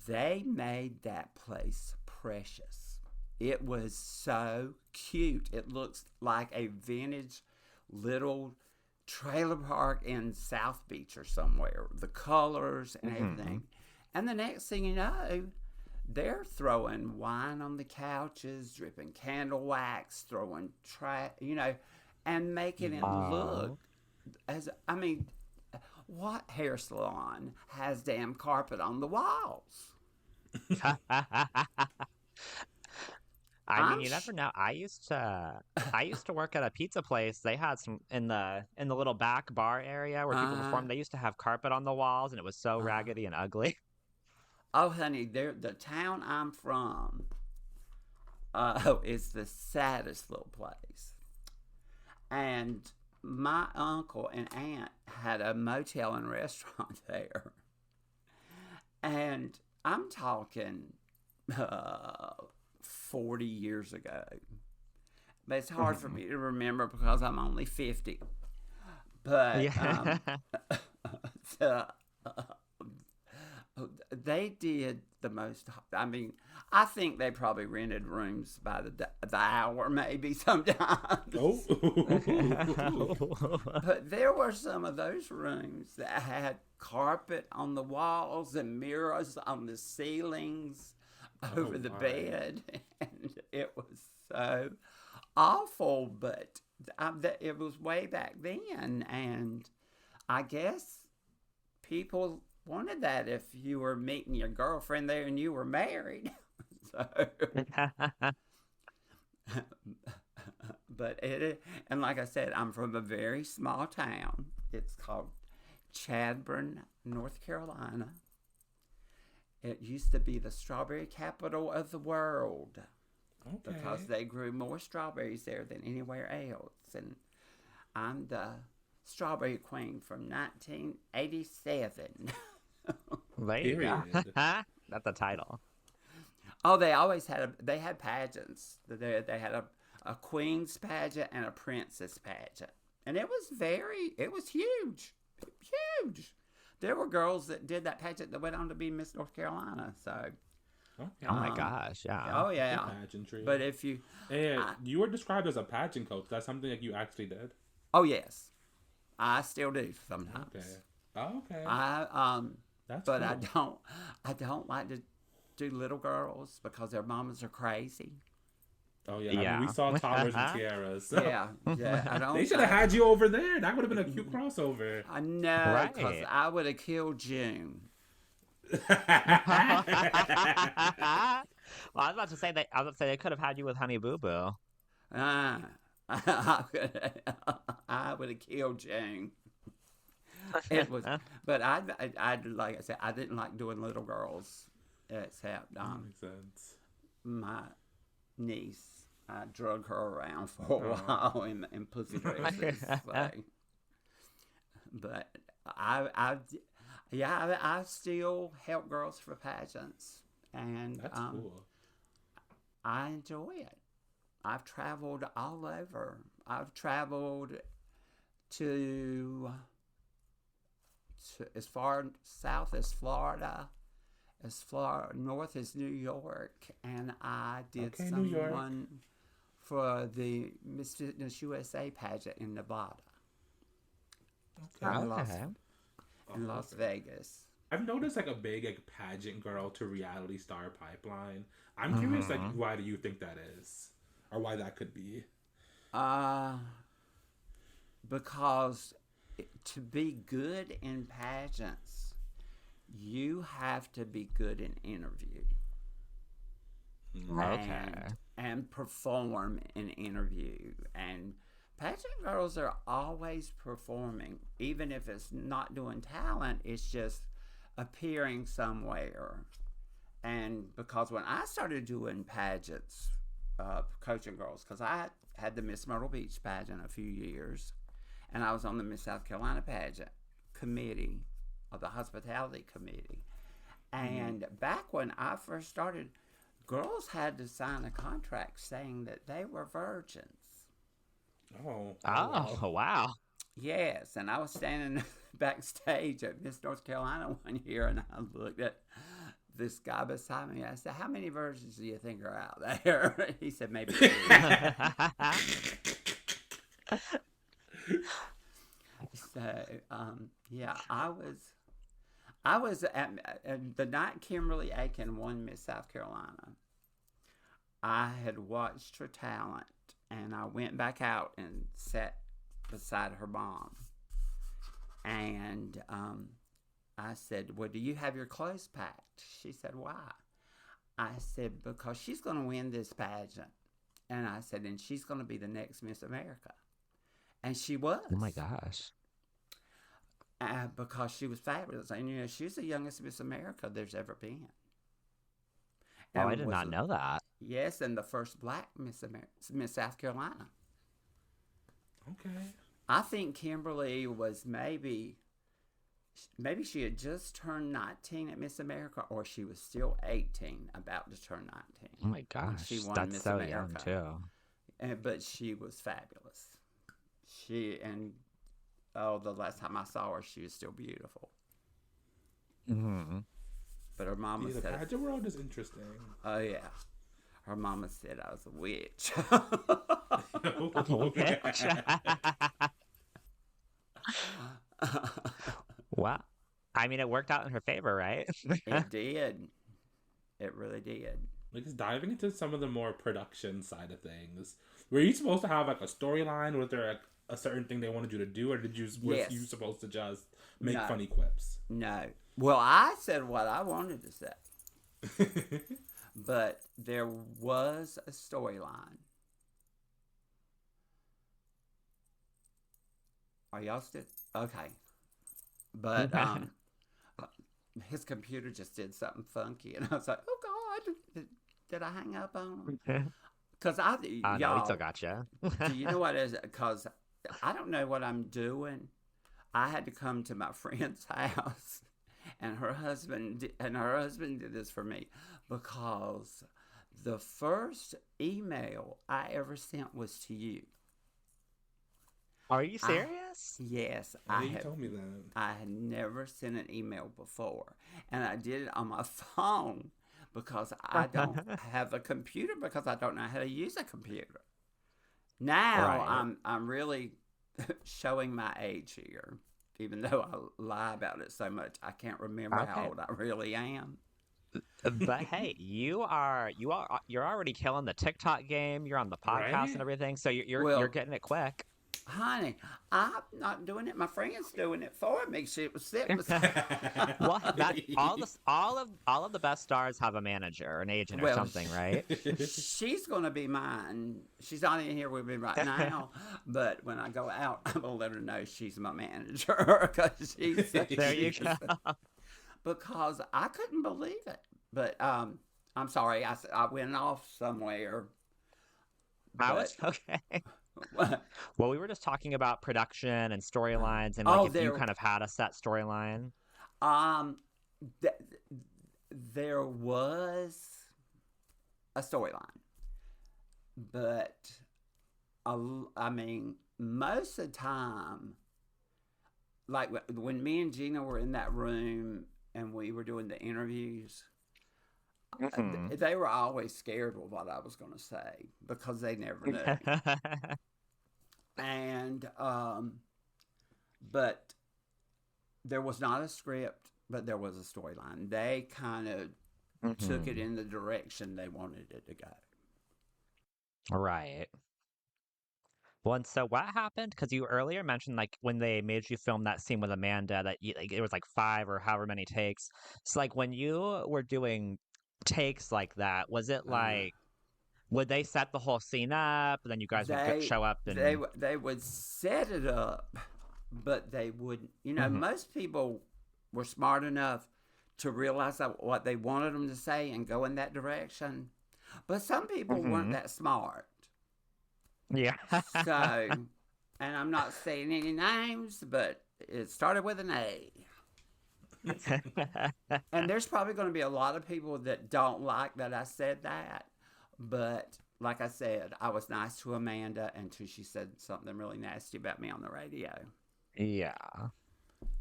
[SPEAKER 3] They made that place precious. It was so cute. It looks like a vintage little trailer park in South Beach or somewhere. The colors and everything. And the next thing you know, they're throwing wine on the couches, dripping candle wax, throwing trash, and making it look as, I mean, what hair salon has damn carpet on the walls?
[SPEAKER 1] I mean, you never know. I used to work at a pizza place. They had some in the little back bar area where people performed. They used to have carpet on the walls, and it was so raggedy and ugly.
[SPEAKER 3] Oh, honey, the town I'm from, is the saddest little place. And my uncle and aunt had a motel and restaurant there. And I'm talking 40 years ago. But it's hard for me to remember because I'm only 50. But
[SPEAKER 1] Yeah.
[SPEAKER 3] they did the most. I mean, I think they probably rented rooms by the hour, maybe sometimes.
[SPEAKER 2] Oh.
[SPEAKER 3] But there were some of those rooms that had carpet on the walls and mirrors on the ceilings over the
[SPEAKER 2] my.
[SPEAKER 3] bed, and it was so awful. But it was way back then, and I guess people wanted that if you were meeting your girlfriend there and you were married. So, but and like I said, I'm from a very small town. It's called Chadbourne, North Carolina. It used to be the strawberry capital of the world because they grew more strawberries there than anywhere else. And I'm the strawberry queen from 1987.
[SPEAKER 1] There you go.
[SPEAKER 2] Period.
[SPEAKER 1] That's the title.
[SPEAKER 3] Oh, they always they had pageants. They had a queen's pageant and a princess pageant. And it was huge. Huge. There were girls that did that pageant that went on to be Miss North Carolina. So,
[SPEAKER 2] Okay.
[SPEAKER 1] Oh my gosh, yeah.
[SPEAKER 3] oh yeah.
[SPEAKER 2] Pageantry.
[SPEAKER 3] But if you,
[SPEAKER 2] And you were described as a pageant coach. That's something that you actually did.
[SPEAKER 3] oh yes, I still do sometimes.
[SPEAKER 2] Okay. Oh, okay. That's
[SPEAKER 3] But
[SPEAKER 2] cool.
[SPEAKER 3] I don't like to do little girls because their mamas are crazy.
[SPEAKER 2] Oh yeah. I
[SPEAKER 1] Yeah.
[SPEAKER 2] mean, we saw toddlers and tiaras. So
[SPEAKER 3] Yeah, I don't.
[SPEAKER 2] they should have had you over there. That would have been a cute crossover.
[SPEAKER 3] I know, because
[SPEAKER 1] Right.
[SPEAKER 3] I would have killed June.
[SPEAKER 1] Well, I was about to say they could have had you with Honey Boo Boo.
[SPEAKER 3] I would have killed Jane. It was, but I like I said, I didn't like doing little girls, except
[SPEAKER 2] That makes sense.
[SPEAKER 3] my niece. I drug her around for a while in pussy dresses. But I still help girls for pageants, and
[SPEAKER 2] That's cool.
[SPEAKER 3] I enjoy it. I've traveled all over. I've traveled to as far south as Florida, as far north as New York, and I did someone for the Miss Fitness USA pageant in Nevada. In Las Vegas.
[SPEAKER 2] I've noticed like a big like pageant girl to reality star pipeline. I'm curious, like, why do you think that is, or why that could be?
[SPEAKER 3] Because to be good in pageants, you have to be good in interview.
[SPEAKER 1] Okay.
[SPEAKER 3] And perform in interview. And pageant girls are always performing, even if it's not doing talent, it's just appearing somewhere. And because when I started doing pageants, coaching girls, because I had the Miss Myrtle Beach pageant a few years, and I was on the Miss South Carolina pageant committee, of the hospitality committee. And back when I first started, girls had to sign a contract saying that they were virgins.
[SPEAKER 2] Oh,
[SPEAKER 1] wow.
[SPEAKER 3] Yes, and I was standing backstage at Miss North Carolina one year, and I looked at this guy beside me. I said, "How many virgins do you think are out there?" He said, "Maybe 2." So, yeah, I was at the night Kimberly Aiken won Miss South Carolina. I had watched her talent, and I went back out and sat beside her mom. And I said, "Well, do you have your clothes packed?" She said, "Why?" I said, "Because she's going to win this pageant." And I said, "And she's going to be the next Miss America." And she was.
[SPEAKER 1] Oh my gosh.
[SPEAKER 3] Because she was fabulous. And, you know, she's the youngest Miss America there's ever been.
[SPEAKER 1] Oh, I did not know that.
[SPEAKER 3] Yes, and the first black Miss South Carolina.
[SPEAKER 2] Okay.
[SPEAKER 3] I think Kimberly was maybe she had just turned 19 at Miss America, or she was still 18, about to turn 19.
[SPEAKER 1] Oh my gosh,
[SPEAKER 3] she won
[SPEAKER 1] that's
[SPEAKER 3] Miss
[SPEAKER 1] so
[SPEAKER 3] America.
[SPEAKER 1] young too.
[SPEAKER 3] But she was fabulous. The last time I saw her, she was still beautiful.
[SPEAKER 1] Mm-hmm.
[SPEAKER 3] But her mama
[SPEAKER 2] The
[SPEAKER 3] said,
[SPEAKER 2] pageant world is interesting.
[SPEAKER 3] "Oh yeah," her mama said I was a witch.
[SPEAKER 1] Wow. I mean, it worked out in her favor, right?
[SPEAKER 3] It did. It really did.
[SPEAKER 2] Like, just diving into some of the more production side of things. Were you supposed to have like a storyline? Was there like a certain thing they wanted you to do, or was you supposed to just make funny quips?
[SPEAKER 3] No. Well, I said what I wanted to say, but there was a storyline. Are y'all still okay? But his computer just did something funky, and I was like, "Oh God, did I hang up on him?" Because
[SPEAKER 1] no, he still gotcha.
[SPEAKER 3] Do you know what it is? Because I don't know what I'm doing. I had to come to my friend's house, and her husband did this for me, because the first email I ever sent was to you.
[SPEAKER 1] Are you serious?
[SPEAKER 3] Yes.
[SPEAKER 2] You told me that.
[SPEAKER 3] I had never sent an email before, and I did it on my phone because I don't have a computer, because I don't know how to use a computer. Now I'm really showing my age here, even though I lie about it so much. I can't remember how old I really am.
[SPEAKER 1] But hey, you're already killing the TikTok game. You're on the podcast and everything, so you're getting it quick.
[SPEAKER 3] honey, I'm not doing it. My friend's doing it for me. She was sitting beside.
[SPEAKER 1] Well, that all of the best stars have a manager, an agent, or
[SPEAKER 3] Well,
[SPEAKER 1] something, right?
[SPEAKER 3] she's going to be mine. She's not in here with me right now, but when I go out, I'm going to let her know she's my manager because she's
[SPEAKER 1] There you
[SPEAKER 3] she's
[SPEAKER 1] go.
[SPEAKER 3] because I couldn't believe it. But I'm sorry, I went off somewhere.
[SPEAKER 1] How
[SPEAKER 3] But
[SPEAKER 1] is okay? Well, we were just talking about production and storylines, and like
[SPEAKER 3] oh,
[SPEAKER 1] if you kind of had a set storyline.
[SPEAKER 3] um, th- there was a storyline, but I mean, most of the time, like when me and Gina were in that room and we were doing the interviews,
[SPEAKER 1] Mhm.
[SPEAKER 3] they were always scared of what I was going to say because they never knew. And but there was not a script, but there was a storyline. They kind of took it
[SPEAKER 1] Mhm.
[SPEAKER 3] in the direction they wanted it to go.
[SPEAKER 1] Right. Well, and so what happened? Because you earlier mentioned like when they made you film that scene with Amanda, that you, like it was like 5 or however many takes. So like when you were doing takes like that, was it
[SPEAKER 3] Uh,
[SPEAKER 1] like would they set the whole scene up, and then you guys would
[SPEAKER 3] they
[SPEAKER 1] show up
[SPEAKER 3] they
[SPEAKER 1] and?
[SPEAKER 3] they would set it up, but they wouldn't. You know,
[SPEAKER 1] Mhm.
[SPEAKER 3] most people were smart enough to realize that what they wanted them to say and go in that direction. But some people weren't
[SPEAKER 1] Mhm.
[SPEAKER 3] that smart.
[SPEAKER 1] Yeah.
[SPEAKER 3] So, and I'm not saying any names, but it started with an A. And there's probably going to be a lot of people that don't like that I said that. But like I said, I was nice to Amanda until she said something really nasty about me on the radio.
[SPEAKER 1] Yeah.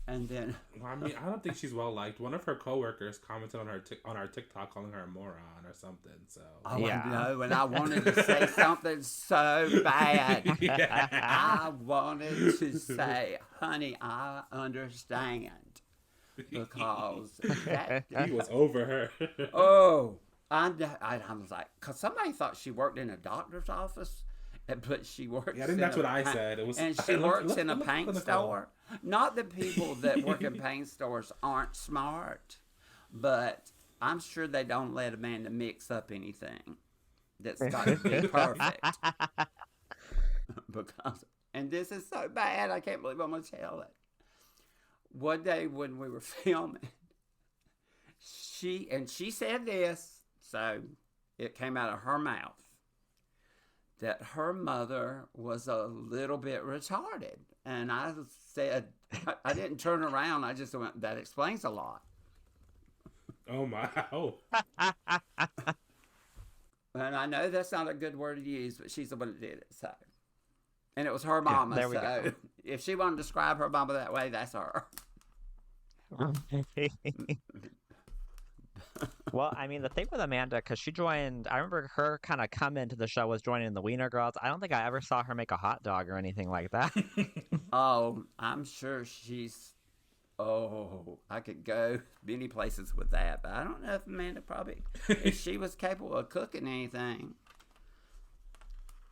[SPEAKER 3] And then,
[SPEAKER 2] Well, I mean, I don't think she's well liked. One of her coworkers commented on on our TikTok calling her a moron or something. So
[SPEAKER 3] oh, I
[SPEAKER 1] Yeah.
[SPEAKER 3] know, and I wanted to say something so bad.
[SPEAKER 2] yeah.
[SPEAKER 3] I wanted to say, honey, I understand. Because that,
[SPEAKER 2] He was over her.
[SPEAKER 3] oh, I was like, because somebody thought she worked in a doctor's office, but she works
[SPEAKER 2] Yeah, I think
[SPEAKER 3] in
[SPEAKER 2] that's what I said. It was,
[SPEAKER 3] and she works in a paint store. Not that people that work in paint stores aren't smart, but I'm sure they don't let Amanda mix up anything that's got to be perfect. Because, and this is so bad, I can't believe I'm going to tell it. One day when we were filming, she said this, so it came out of her mouth, that her mother was a little bit retarded. And I said, I didn't turn around. I just went, that explains a lot.
[SPEAKER 2] Oh my! Oh.
[SPEAKER 3] And I know that's not a good word to use, but she's the one that did it. So, and it was her
[SPEAKER 1] Yeah,
[SPEAKER 3] mama.
[SPEAKER 1] there we
[SPEAKER 3] So
[SPEAKER 1] go.
[SPEAKER 3] if she wanted to describe her mama that way, that's her.
[SPEAKER 1] Well, I mean, the thing with Amanda, because she joined, I remember her kind of come into the show was joining the Wiener Girls. I don't think I ever saw her make a hot dog or anything like that.
[SPEAKER 3] Oh, I'm sure she's. Oh, I could go many places with that, but I don't know if Amanda probably, if she was capable of cooking anything.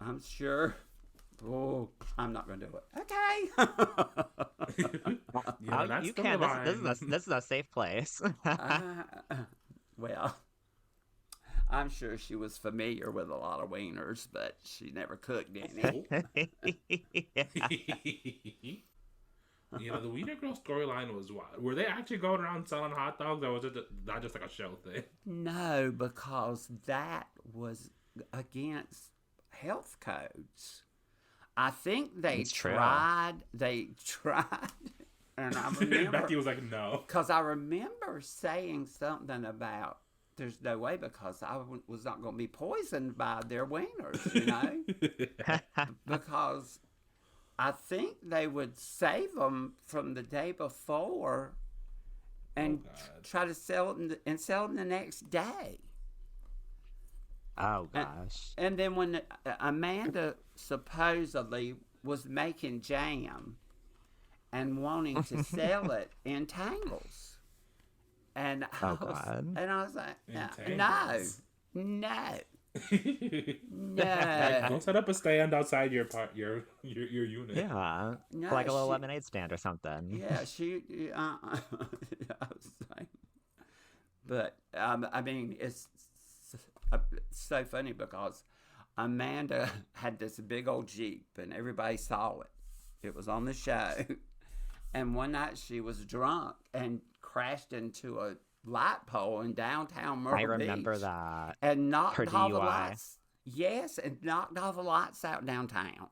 [SPEAKER 3] I'm sure. Oh, I'm not going to do it. Okay.
[SPEAKER 2] Yeah, that's
[SPEAKER 1] You
[SPEAKER 2] the
[SPEAKER 1] can.
[SPEAKER 2] line.
[SPEAKER 1] This is a safe place.
[SPEAKER 3] Well, I'm sure she was familiar with a lot of wieners, but she never cooked any.
[SPEAKER 1] Yeah.
[SPEAKER 2] You know, the Wiener Girl storyline was what? Were they actually going around selling hot dogs, or was it not just like a show thing?
[SPEAKER 3] No, because that was against health codes. I think they
[SPEAKER 1] It's true.
[SPEAKER 3] tried. They tried, and I remember
[SPEAKER 2] Becky was like, "No."
[SPEAKER 3] because I remember saying something about there's no way because I was not going to be poisoned by their wieners, you know, because I think they would save them from the day before and
[SPEAKER 2] Oh, God.
[SPEAKER 3] try to sell them and sell them the next day.
[SPEAKER 1] Oh gosh.
[SPEAKER 3] And then when Amanda supposedly was making jam and wanting to sell it in tangles, and
[SPEAKER 1] Oh God.
[SPEAKER 3] I was like,
[SPEAKER 2] In
[SPEAKER 3] no,
[SPEAKER 2] tangles.
[SPEAKER 3] no. No,
[SPEAKER 2] Go set up a stand outside your unit.
[SPEAKER 1] Yeah,
[SPEAKER 3] no,
[SPEAKER 1] like a little
[SPEAKER 3] she,
[SPEAKER 1] lemonade stand or something.
[SPEAKER 3] yeah, I was saying, but I mean, it's so funny because Amanda had this big old Jeep and everybody saw it. It was on the show. And one night she was drunk and crashed into a light pole in downtown
[SPEAKER 1] I
[SPEAKER 3] Myrtle
[SPEAKER 1] remember
[SPEAKER 3] Beach
[SPEAKER 1] that.
[SPEAKER 3] and
[SPEAKER 1] Her
[SPEAKER 3] knocked all the
[SPEAKER 1] DUI.
[SPEAKER 3] lights. Yes, and knocked all the lights out downtown.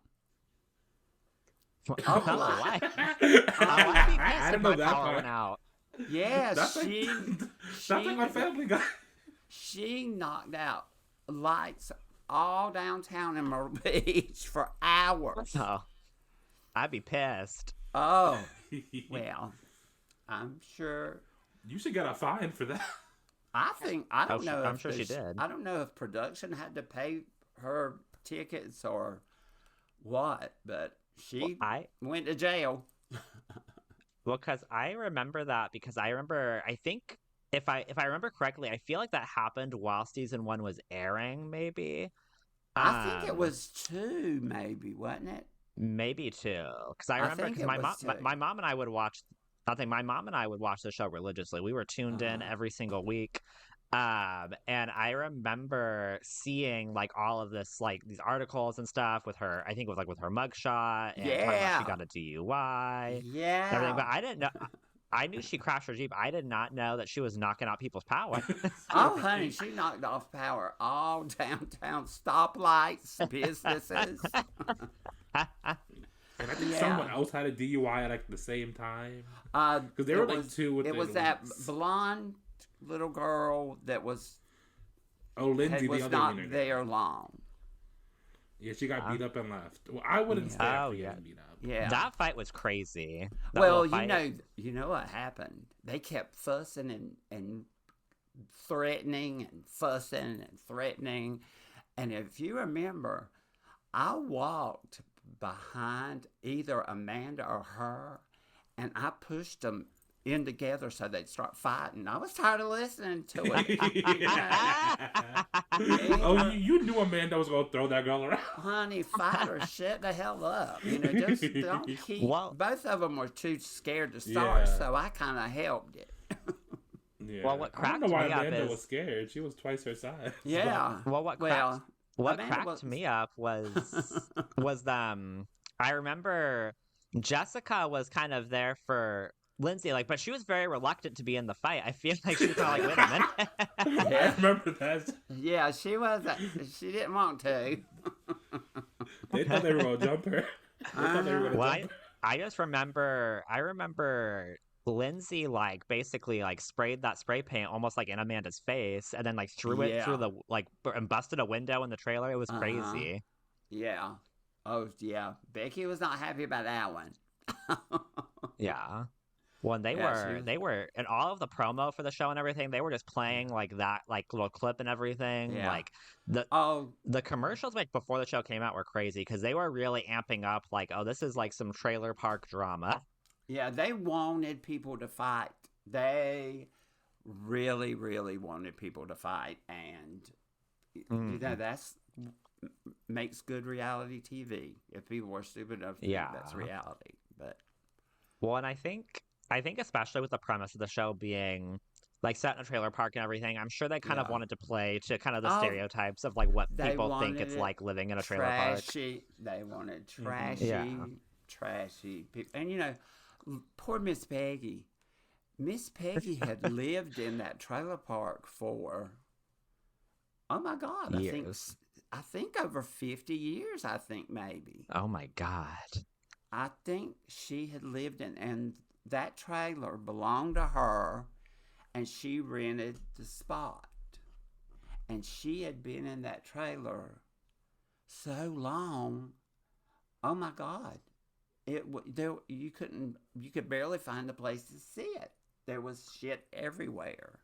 [SPEAKER 3] All the
[SPEAKER 1] Oh,
[SPEAKER 3] lights.
[SPEAKER 1] why? Oh,
[SPEAKER 3] Oh
[SPEAKER 1] I'd be
[SPEAKER 3] my!
[SPEAKER 1] pissed
[SPEAKER 2] I
[SPEAKER 1] if
[SPEAKER 2] didn't know
[SPEAKER 1] my
[SPEAKER 2] that
[SPEAKER 1] power
[SPEAKER 2] part.
[SPEAKER 1] went out.
[SPEAKER 3] Yeah,
[SPEAKER 2] That's like
[SPEAKER 3] she
[SPEAKER 2] that's like my
[SPEAKER 3] she
[SPEAKER 2] Family Guy.
[SPEAKER 3] she knocked out lights all downtown in Myrtle Beach for hours.
[SPEAKER 1] Oh, I'd be pissed.
[SPEAKER 3] Oh well, I'm sure.
[SPEAKER 2] You should get a fine for that.
[SPEAKER 3] I don't know
[SPEAKER 1] I'm
[SPEAKER 3] if
[SPEAKER 1] sure she did.
[SPEAKER 3] I don't know if production had to pay her tickets or what, but
[SPEAKER 1] Well,
[SPEAKER 3] she went to jail.
[SPEAKER 1] because I remember that because I think if I remember correctly, I feel like that happened while season 1 was airing, maybe.
[SPEAKER 3] I think it
[SPEAKER 1] Um,
[SPEAKER 3] was two, maybe, wasn't it?
[SPEAKER 1] maybe two. Because I
[SPEAKER 3] I
[SPEAKER 1] remember
[SPEAKER 3] think
[SPEAKER 1] because
[SPEAKER 3] it
[SPEAKER 1] my
[SPEAKER 3] was
[SPEAKER 1] mom
[SPEAKER 3] two.
[SPEAKER 1] my mom and I would watch. I think my mom and I would watch the show religiously. We were tuned in
[SPEAKER 3] Uh-huh.
[SPEAKER 1] every single week. And I remember seeing like all of this, like these articles and stuff with her. I think it was like with her mugshot and talking about she
[SPEAKER 3] Yeah,
[SPEAKER 1] got a DUI and everything.
[SPEAKER 3] yeah.
[SPEAKER 1] But I didn't know. I knew she crashed her Jeep. I did not know that she was knocking out people's power.
[SPEAKER 3] Oh, honey, she knocked off power all downtown stoplights, businesses.
[SPEAKER 2] And I think
[SPEAKER 3] Yeah.
[SPEAKER 2] someone else had a DUI at like the same time.
[SPEAKER 3] Uh,
[SPEAKER 2] Because they
[SPEAKER 3] it
[SPEAKER 2] were like
[SPEAKER 3] was
[SPEAKER 2] two
[SPEAKER 3] it
[SPEAKER 2] within
[SPEAKER 3] was that
[SPEAKER 2] weeks.
[SPEAKER 3] blonde little girl that
[SPEAKER 2] Oh, Lindsay, the
[SPEAKER 3] was
[SPEAKER 2] other
[SPEAKER 3] not
[SPEAKER 2] winner.
[SPEAKER 3] there long.
[SPEAKER 2] Yeah, she got beat up and left. Well, I wouldn't
[SPEAKER 3] Yeah.
[SPEAKER 2] stay
[SPEAKER 1] Oh,
[SPEAKER 2] after
[SPEAKER 1] yeah.
[SPEAKER 2] getting beat up.
[SPEAKER 3] Yeah.
[SPEAKER 1] That fight was crazy. That
[SPEAKER 3] Well,
[SPEAKER 1] little fight.
[SPEAKER 3] you know what happened? They kept fussing and threatening and fussing and threatening. And if you remember, I walked behind either Amanda or her, and I pushed them in together so they'd start fighting. I was tired of listening to it.
[SPEAKER 2] Oh, you knew Amanda was going to throw that girl around.
[SPEAKER 3] Honey, fight or shut the hell up. You know, just don't keep.
[SPEAKER 1] Well,
[SPEAKER 3] Both of them were too scared to start,
[SPEAKER 2] Yeah.
[SPEAKER 3] so I kind of helped it.
[SPEAKER 2] Yeah.
[SPEAKER 1] Well, what
[SPEAKER 2] I don't know
[SPEAKER 1] cracked
[SPEAKER 2] why
[SPEAKER 1] me up
[SPEAKER 2] Amanda
[SPEAKER 1] is-
[SPEAKER 2] was scared. She was twice her size.
[SPEAKER 3] Yeah.
[SPEAKER 1] well, what cracked
[SPEAKER 3] Well,
[SPEAKER 1] what
[SPEAKER 3] Amanda
[SPEAKER 1] cracked
[SPEAKER 3] was-
[SPEAKER 1] me up was I remember Jessica was kind of there for Lindsay, like, but she was very reluctant to be in the fight. I feel like she was kind of like, wait a minute.
[SPEAKER 2] I remember that.
[SPEAKER 3] Yeah, she was. She didn't want to.
[SPEAKER 2] They thought they were going to jump her. They thought they were going to
[SPEAKER 1] Well,
[SPEAKER 2] jump her.
[SPEAKER 1] I just remember Lindsay like basically like sprayed that spray paint almost like in Amanda's face and then like threw it through
[SPEAKER 3] Yeah.
[SPEAKER 1] the like and busted a window in the trailer. It was
[SPEAKER 3] Uh-huh.
[SPEAKER 1] crazy.
[SPEAKER 3] Yeah. Oh, yeah. Becky was not happy about that one.
[SPEAKER 1] Yeah. When
[SPEAKER 3] Yeah, she
[SPEAKER 1] they were and all of the promo for the show and everything, they were just playing like that like little clip and everything.
[SPEAKER 3] Yeah.
[SPEAKER 1] Like
[SPEAKER 3] Oh,
[SPEAKER 1] the commercials like before the show came out were crazy because they were really amping up like, oh, this is like some trailer park drama.
[SPEAKER 3] yeah. They wanted people to fight. They really, really wanted people to fight, and you know that's makes good reality TV. If people are stupid enough to think that's
[SPEAKER 1] Yeah.
[SPEAKER 3] reality, but
[SPEAKER 1] Well, and I think especially with the premise of the show being like set in a trailer park and everything, I'm sure they kind of
[SPEAKER 3] Yeah.
[SPEAKER 1] wanted to play to kind of the
[SPEAKER 3] Oh,
[SPEAKER 1] stereotypes of like what
[SPEAKER 3] they
[SPEAKER 1] people think
[SPEAKER 3] wanted
[SPEAKER 1] it's
[SPEAKER 3] it
[SPEAKER 1] like living in a trailer park.
[SPEAKER 3] trashy. They wanted trashy,
[SPEAKER 1] Yeah.
[SPEAKER 3] trashy people. And you know, poor Miss Peggy. Miss Peggy had lived in that trailer park for, oh my God,
[SPEAKER 1] Years.
[SPEAKER 3] I think over 50 years. I think maybe.
[SPEAKER 1] Oh my god.
[SPEAKER 3] I think she had lived in, and that trailer belonged to her, and she rented the spot. And she had been in that trailer so long. Oh my God! You could barely find a place to sit. There was shit everywhere.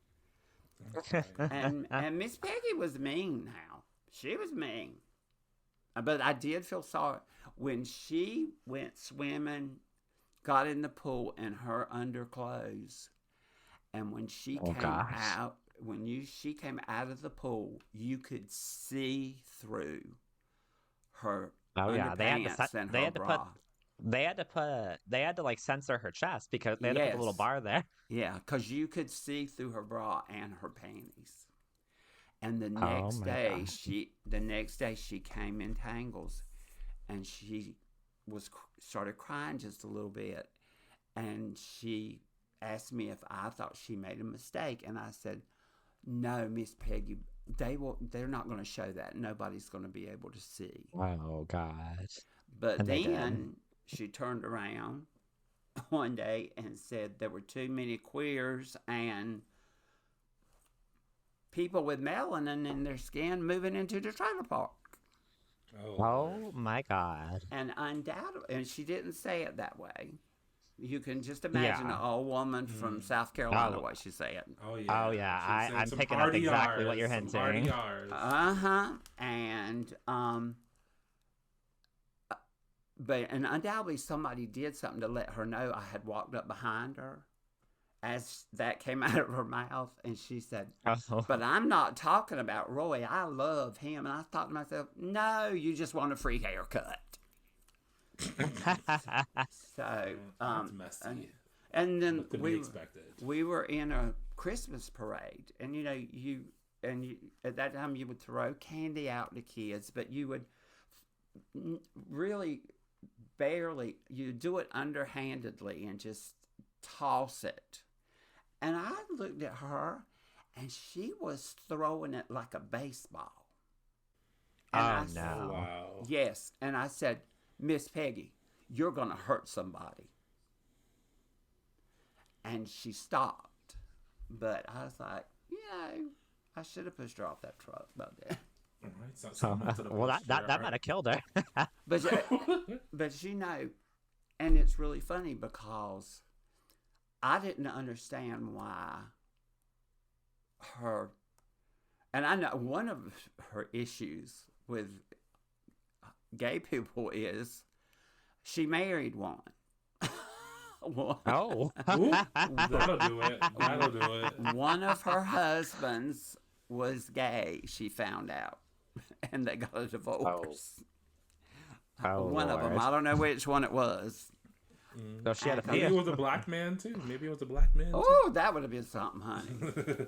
[SPEAKER 3] And Miss Peggy was mean. Now she was mean, but I did feel sorry when she went swimming, got in the pool in her underclothes, and when she
[SPEAKER 1] Oh,
[SPEAKER 3] came
[SPEAKER 1] gosh.
[SPEAKER 3] out, she came out of the pool, you could see through her
[SPEAKER 1] Oh yeah,
[SPEAKER 3] underpants and
[SPEAKER 1] they
[SPEAKER 3] her
[SPEAKER 1] had to put
[SPEAKER 3] bra.
[SPEAKER 1] they had to like censor her chest because they had to put the little
[SPEAKER 3] Yes.
[SPEAKER 1] bar there.
[SPEAKER 3] Yeah, because you could see through her bra and her panties. And
[SPEAKER 1] Oh my god.
[SPEAKER 3] the next day she came in tangles, and she started crying just a little bit, and she asked me if I thought she made a mistake, and I said, "No, Miss Peggy, they're not going to show that. Nobody's going to be able to see."
[SPEAKER 1] Oh god.
[SPEAKER 3] But
[SPEAKER 1] And they did.
[SPEAKER 3] then she turned around one day and said there were too many queers and people with melanin in their skin moving into the trailer park.
[SPEAKER 2] Oh,
[SPEAKER 1] Oh
[SPEAKER 2] Lord.
[SPEAKER 1] my god.
[SPEAKER 3] And undoubtedly, and she didn't say it that way. You can just imagine
[SPEAKER 1] Yeah.
[SPEAKER 3] an old woman from South Carolina,
[SPEAKER 1] Oh.
[SPEAKER 3] what she said.
[SPEAKER 2] Oh yeah.
[SPEAKER 1] Oh yeah.
[SPEAKER 2] She's saying
[SPEAKER 1] I'm
[SPEAKER 2] some
[SPEAKER 1] picking up
[SPEAKER 2] hardy
[SPEAKER 1] exactly what
[SPEAKER 2] Rs,
[SPEAKER 1] you're
[SPEAKER 2] some hardy
[SPEAKER 1] hinting.
[SPEAKER 2] Rs.
[SPEAKER 3] And but undoubtedly somebody did something to let her know. I had walked up behind her as that came out of her mouth, and she said,
[SPEAKER 1] Oh.
[SPEAKER 3] "But I'm not talking about Roy. I love him." And I thought to myself, "No, you just want a free haircut." So,
[SPEAKER 2] That's messy.
[SPEAKER 3] and then
[SPEAKER 2] But to be expected.
[SPEAKER 3] we were in a Christmas parade, and you at that time you would throw candy out to kids, but you would really barely, you do it underhandedly and just toss it. And I looked at her, and she was throwing it like a baseball. And
[SPEAKER 1] Oh,
[SPEAKER 3] I
[SPEAKER 1] no.
[SPEAKER 3] said,
[SPEAKER 2] Oh, wow.
[SPEAKER 3] yes. And I said, "Miss Peggy, you're going to hurt somebody." And she stopped. But I was like, I should have pushed her off that truck about that.
[SPEAKER 2] All right, so someone to the
[SPEAKER 1] Well,
[SPEAKER 2] post
[SPEAKER 1] that
[SPEAKER 2] there,
[SPEAKER 1] might have killed her.
[SPEAKER 3] But, but and it's really funny because I didn't understand why and I know one of her issues with gay people is she married one.
[SPEAKER 1] Oh.
[SPEAKER 2] Ooh, that'll do it. That'll do it.
[SPEAKER 3] One of her husbands was gay, she found out, and they got a divorce.
[SPEAKER 1] Oh,
[SPEAKER 3] One of them.
[SPEAKER 1] Lord.
[SPEAKER 3] I don't know which one it was.
[SPEAKER 1] So she had a
[SPEAKER 2] Maybe
[SPEAKER 1] fear.
[SPEAKER 2] it was a black man too. Maybe it was a black man. Too.
[SPEAKER 3] Oh, that would have been something, honey.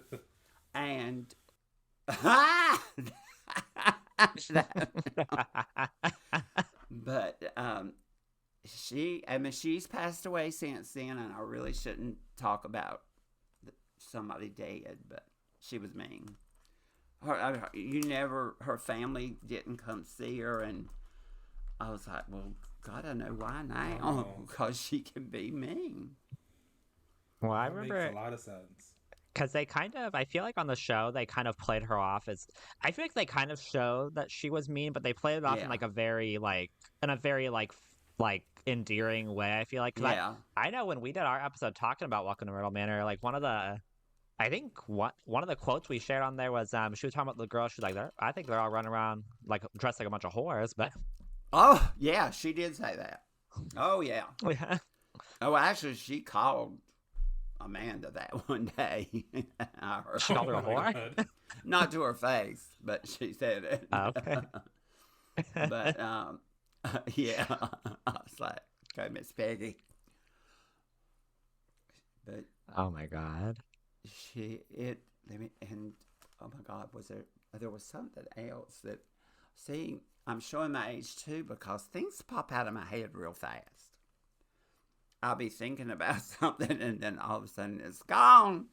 [SPEAKER 3] And but she's passed away since then, and I really shouldn't talk about somebody dead, but she was mean. Her family didn't come see her, and I was like, well, God, I know why now,
[SPEAKER 2] Oh.
[SPEAKER 3] because she can be mean.
[SPEAKER 1] Well, I
[SPEAKER 2] That
[SPEAKER 1] remember
[SPEAKER 2] makes a lot of sense.
[SPEAKER 1] because I feel like on the show they kind of played her off as. I feel like they kind of showed that she was mean, but they played it off in
[SPEAKER 3] Yeah.
[SPEAKER 1] like a very like endearing way. I feel like 'cause
[SPEAKER 3] Yeah.
[SPEAKER 1] I know when we did our episode talking about Welcome to Myrtle Manor, like one of the quotes we shared on there was she was talking about the girl. She's like, I think they're all running around like dressed like a bunch of whores, but
[SPEAKER 3] Oh, yeah, she did say that. Oh, yeah.
[SPEAKER 1] yeah.
[SPEAKER 3] Oh, actually, she called Amanda that one day. I heard.
[SPEAKER 1] She called her a
[SPEAKER 2] Oh my
[SPEAKER 1] whore?
[SPEAKER 2] God.
[SPEAKER 3] Not to her face, but she said it.
[SPEAKER 1] Okay.
[SPEAKER 3] But, yeah, I was like, okay, Miss Peggy. But
[SPEAKER 1] Oh my god.
[SPEAKER 3] and oh my God, there was something else that, see, I'm showing my age too because things pop out of my head real fast. I'll be thinking about something and then all of a sudden it's gone.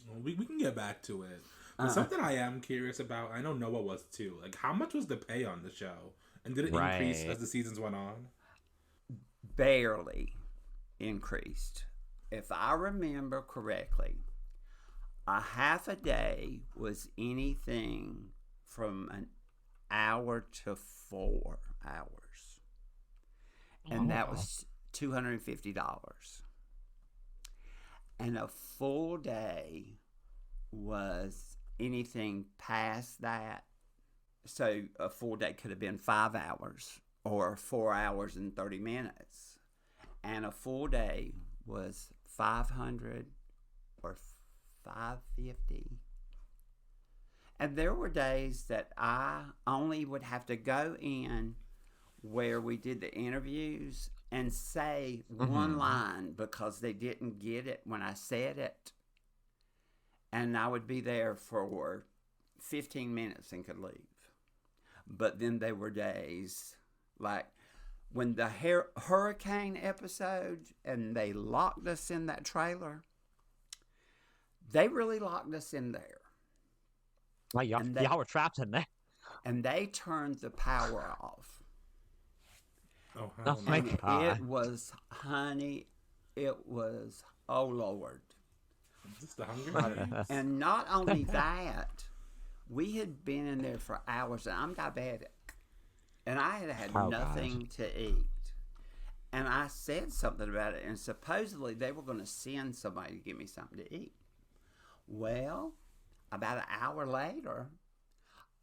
[SPEAKER 2] Well, we can get back to it. But something I am curious about, I know Noah was too. Like, how much was the pay on the show? And did it increase
[SPEAKER 1] Right.
[SPEAKER 2] as the seasons went on?
[SPEAKER 3] Barely increased. If I remember correctly, a half a day was anything from an hour to 4 hours. And that was $250. And a full day was anything past that. So a full day could have been 5 hours or 4 hours and 30 minutes. And a full day was $500 or 5:50. And there were days that I only would have to go in where we did the interviews and say one
[SPEAKER 1] Mm-hmm.
[SPEAKER 3] line because they didn't get it when I said it. And I would be there for 15 minutes and could leave. But then there were days like when the hurricane episode and they locked us in that trailer, they really locked us in there.
[SPEAKER 1] Well, y'all were trapped in there.
[SPEAKER 3] And they turned the power off.
[SPEAKER 2] Oh,
[SPEAKER 1] Oh
[SPEAKER 2] hell
[SPEAKER 1] my
[SPEAKER 2] no.
[SPEAKER 3] And
[SPEAKER 1] God.
[SPEAKER 3] it was, honey, it was, oh Lord.
[SPEAKER 2] Is this the Hunger Games?
[SPEAKER 3] And not only that, we had been in there for hours, and I'm diabetic. And I had had
[SPEAKER 1] Oh,
[SPEAKER 3] nothing to eat. And I said something about it, and supposedly they were going to send somebody to give me something to eat. Well, about an hour later,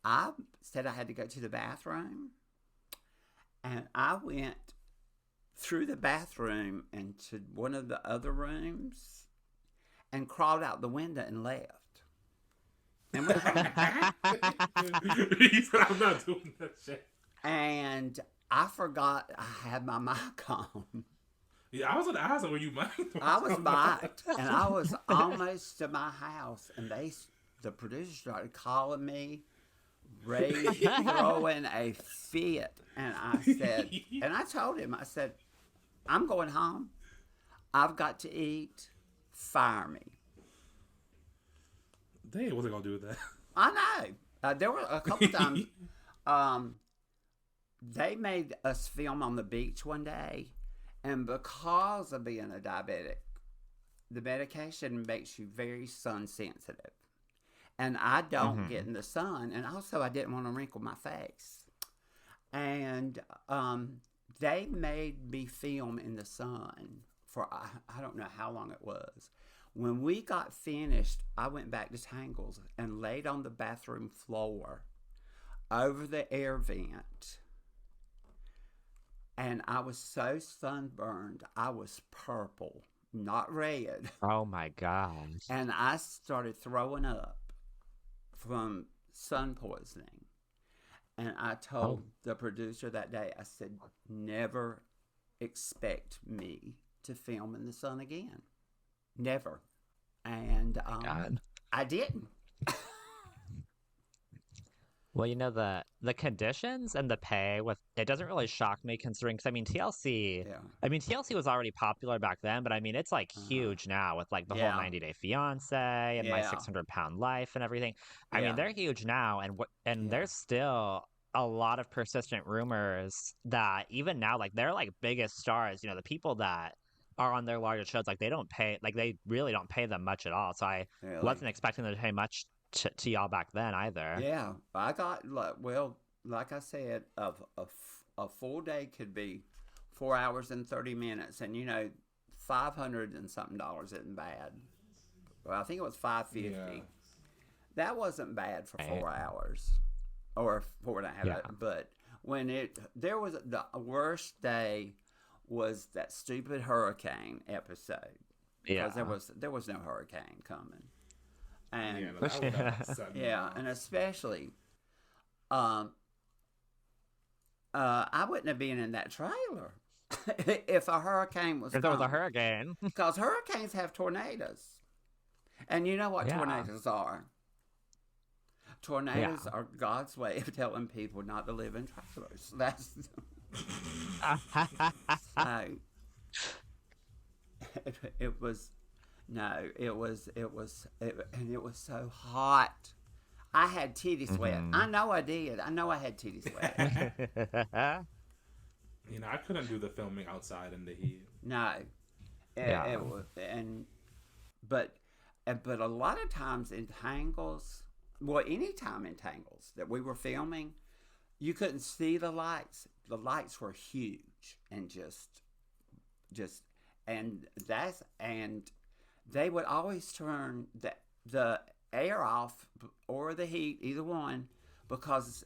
[SPEAKER 3] I said I had to go to the bathroom. And I went through the bathroom into one of the other rooms and crawled out the window and left. And,
[SPEAKER 2] He said, I'm not doing that shit.
[SPEAKER 3] and I forgot I had my mic on.
[SPEAKER 2] Yeah, I was gonna ask him, were you mic'd?
[SPEAKER 3] I was mic'd, and I was almost to my house, and the producer started calling me, throwing a fit, and I said, and I told him, I said, I'm going home. I've got to eat. Fire me.
[SPEAKER 2] They wasn't gonna do that.
[SPEAKER 3] I know. There were a couple times. They made us film on the beach one day, and because of being a diabetic, the medication makes you very sun sensitive. And I don't get in the sun, and also I didn't want to wrinkle my face. And they made me film in the sun for I don't know how long it was. When we got finished, I went back to Tangles and laid on the bathroom floor over the air vent. And I was so sunburned, I was purple, not red.
[SPEAKER 1] Oh my gosh.
[SPEAKER 3] And I started throwing up from sun poisoning. And I told the producer that day, I said, never expect me to film in the sun again. Never. And
[SPEAKER 1] God.
[SPEAKER 3] I didn't.
[SPEAKER 1] Well, the conditions and the pay with it doesn't really shock me considering because
[SPEAKER 3] Yeah.
[SPEAKER 1] TLC was already popular back then, but I mean it's like huge now with like the whole 90 Day Fiance and My
[SPEAKER 3] Yeah.
[SPEAKER 1] 600-Pound Life and everything. I
[SPEAKER 3] Yeah.
[SPEAKER 1] mean they're huge now, and
[SPEAKER 3] Yeah.
[SPEAKER 1] there's still a lot of persistent rumors that even now like they're like biggest stars. The people that are on their largest shows like they really don't pay them much at all. So I
[SPEAKER 3] Really?
[SPEAKER 1] wasn't expecting them to pay much to y'all back then either.
[SPEAKER 3] Yeah. I got, like I said, a full day could be 4 hours and 30 minutes. And, $500 and something isn't bad. Well, I think it was $550.
[SPEAKER 2] Yeah.
[SPEAKER 3] That wasn't bad for
[SPEAKER 1] Right.
[SPEAKER 3] 4 hours or 4.5
[SPEAKER 1] Yeah.
[SPEAKER 3] hours. But there was the worst day was that stupid hurricane episode.
[SPEAKER 1] Yeah.
[SPEAKER 3] Because there was no hurricane coming. And
[SPEAKER 2] Yeah, no, that would have set me
[SPEAKER 3] yeah,
[SPEAKER 2] off.
[SPEAKER 3] and especially, I wouldn't have been in that trailer if a hurricane was
[SPEAKER 1] If there was a
[SPEAKER 3] coming.
[SPEAKER 1] hurricane.
[SPEAKER 3] Because hurricanes have tornadoes. And you know what
[SPEAKER 1] Yeah.
[SPEAKER 3] tornadoes are? Tornadoes are God's way of telling people not to live in trailers. That's so. It was. No, and it was so hot. I had titty sweat. I know I did. I know I had titty sweat.
[SPEAKER 2] I couldn't do the filming outside in the heat.
[SPEAKER 3] No,
[SPEAKER 1] Yeah.
[SPEAKER 3] it was, but a lot of times in Tangles, well, any time in Tangles that we were filming, you couldn't see the lights. The lights were huge and and they would always turn the air off or the heat, either one, because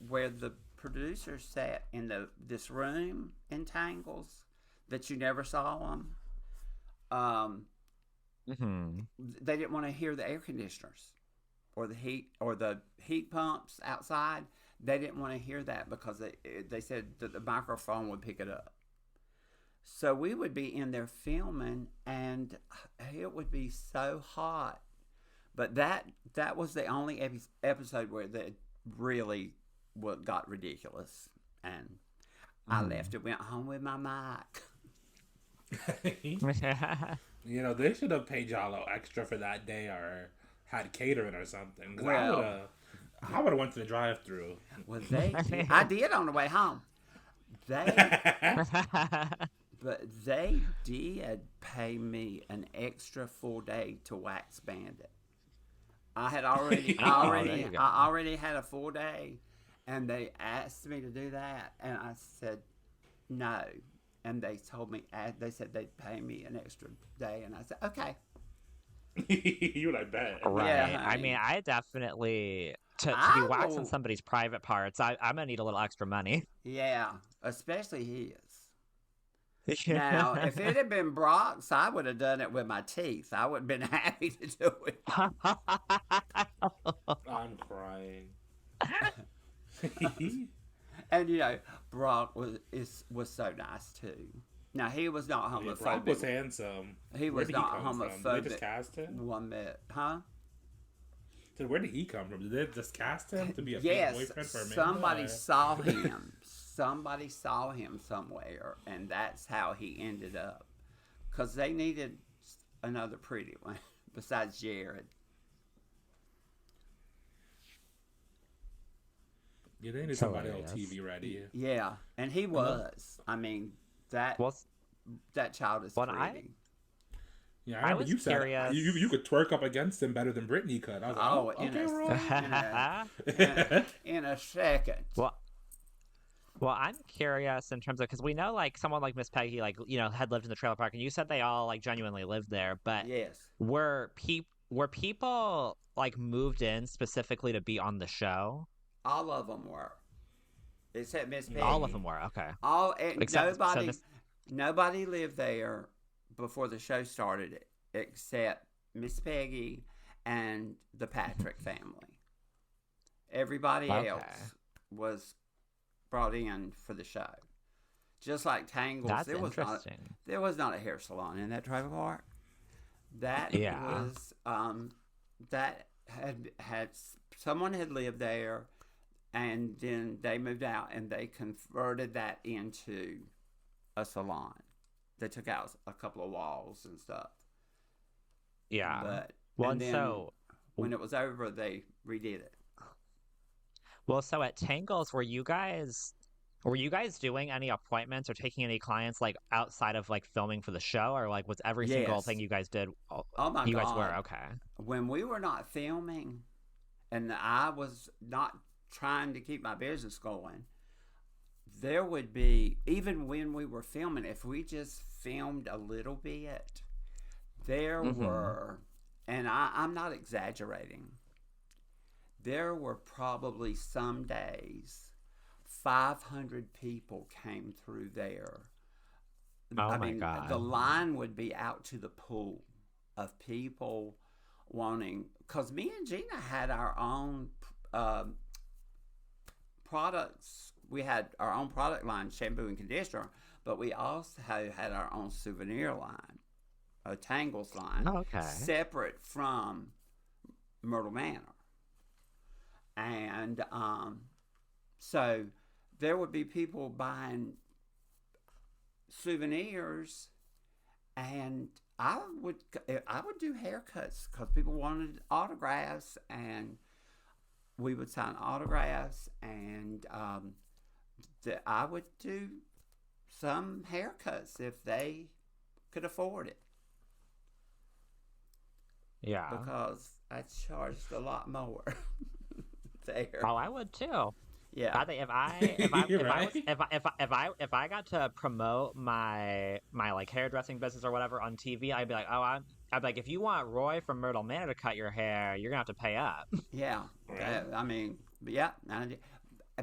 [SPEAKER 3] where the producers sat in this room in Tangles that you never saw them.
[SPEAKER 1] Mm-hmm.
[SPEAKER 3] They didn't want to hear the air conditioners or the heat pumps outside. They didn't want to hear that because they said that the microphone would pick it up. So we would be in there filming, and it would be so hot. But that was the only episode where that really got ridiculous, and I left and went home with my mic.
[SPEAKER 2] You know, they should have paid y'all extra for that day or had catering or something. 'Cause
[SPEAKER 3] Well,
[SPEAKER 2] I would have went to the drive-through.
[SPEAKER 3] well, I did on the way home. But they did pay me an extra full day to wax bandit. I had already, I already had a full day, and they asked me to do that, and I said no, and they told me they said they'd pay me an extra day, and I said okay.
[SPEAKER 2] You like bet.
[SPEAKER 1] Right.
[SPEAKER 3] Yeah,
[SPEAKER 1] I
[SPEAKER 3] honey.
[SPEAKER 1] mean, I definitely to be
[SPEAKER 3] I
[SPEAKER 1] waxing
[SPEAKER 3] will,
[SPEAKER 1] somebody's private parts. I'm gonna need a little extra money.
[SPEAKER 3] yeah, especially his.
[SPEAKER 1] Yeah.
[SPEAKER 3] Now, if it had been Brock's, I would have done it with my teeth. I would have been happy to do it.
[SPEAKER 2] I'm crying.
[SPEAKER 3] And you know, Brock was so nice too. Now he was not
[SPEAKER 2] Yeah, Brock was
[SPEAKER 3] homophobic.
[SPEAKER 2] handsome.
[SPEAKER 3] He
[SPEAKER 2] Where
[SPEAKER 3] was
[SPEAKER 2] did he
[SPEAKER 3] not
[SPEAKER 2] come from? Did they just
[SPEAKER 3] homophobic
[SPEAKER 2] cast him?
[SPEAKER 3] one bit, huh?
[SPEAKER 2] So where did he come from? Did they just cast him to be a fake
[SPEAKER 3] Yes,
[SPEAKER 2] boyfriend for Amanda?
[SPEAKER 3] somebody
[SPEAKER 2] or-
[SPEAKER 3] saw him. Somebody saw him somewhere, and that's how he ended up. Because they needed another pretty one besides Jared.
[SPEAKER 2] Yeah, they need somebody on
[SPEAKER 1] Hilarious.
[SPEAKER 2] TV ready.
[SPEAKER 3] Yeah, and he was. I mean, that
[SPEAKER 1] Well,
[SPEAKER 3] that child is
[SPEAKER 1] when
[SPEAKER 3] pretty.
[SPEAKER 2] Yeah, I
[SPEAKER 1] I
[SPEAKER 2] remember
[SPEAKER 1] was
[SPEAKER 2] you said
[SPEAKER 1] curious.
[SPEAKER 2] you could twerk up against him better than Britney could. I was like,
[SPEAKER 3] Oh,
[SPEAKER 2] oh,
[SPEAKER 3] in
[SPEAKER 2] okay,
[SPEAKER 3] a-
[SPEAKER 2] Roy.
[SPEAKER 3] In a second.
[SPEAKER 1] well, I'm curious in terms of because we know like someone like Miss Peggy, like had lived in the trailer park, and you said they all like genuinely lived there, but
[SPEAKER 3] Yes,
[SPEAKER 1] were people like moved in specifically to be on the show?
[SPEAKER 3] all of them were, except Miss Peggy.
[SPEAKER 1] All of them were okay. Except
[SPEAKER 3] Nobody lived there before the show started, except Miss Peggy and the Patrick family. Everybody
[SPEAKER 1] Okay.
[SPEAKER 3] else was brought in for the show. Just like Tangles,
[SPEAKER 1] That's
[SPEAKER 3] there
[SPEAKER 1] interesting.
[SPEAKER 3] was not a hair salon in that trailer park. That
[SPEAKER 1] Yeah.
[SPEAKER 3] was that had someone had lived there, and then they moved out and they converted that into a salon. They took out a couple of walls and stuff.
[SPEAKER 1] Yeah.
[SPEAKER 3] But
[SPEAKER 1] Well,
[SPEAKER 3] and
[SPEAKER 1] and
[SPEAKER 3] then
[SPEAKER 1] so
[SPEAKER 3] when it was over, they redid it.
[SPEAKER 1] so at Tangles, were you guys doing any appointments or taking any clients like outside of like filming for the show, or like was every single
[SPEAKER 3] Yes.
[SPEAKER 1] thing you guys did?
[SPEAKER 3] Oh my
[SPEAKER 1] You
[SPEAKER 3] God!
[SPEAKER 1] guys were okay.
[SPEAKER 3] When we were not filming, and I was not trying to keep my business going, there would be, even when we were filming, if we just filmed a little bit, there were, and I'm not exaggerating, there were probably some days 500 people came through there.
[SPEAKER 1] Oh my God.
[SPEAKER 3] The line would be out to the pool of people wanting, because me and Gina had our own products. We had our own product line, shampoo and conditioner, but we also had our own souvenir line, a Tangles line,
[SPEAKER 1] Oh, okay.
[SPEAKER 3] separate from Myrtle Manor. And so there would be people buying souvenirs, and I would do haircuts because people wanted autographs, and we would sign autographs, and I would do some haircuts if they could afford it,
[SPEAKER 1] Yeah.
[SPEAKER 3] because I charged a lot more there.
[SPEAKER 1] Oh, I would too.
[SPEAKER 3] Yeah.
[SPEAKER 1] I think if
[SPEAKER 2] You're
[SPEAKER 1] I
[SPEAKER 2] right.
[SPEAKER 1] was, if I got to promote my like hairdressing business or whatever on TV, I'd be like, I'd be like, if you want Roy from Myrtle Manor to cut your hair, you're gonna have to pay up.
[SPEAKER 3] Yeah, I mean, yeah,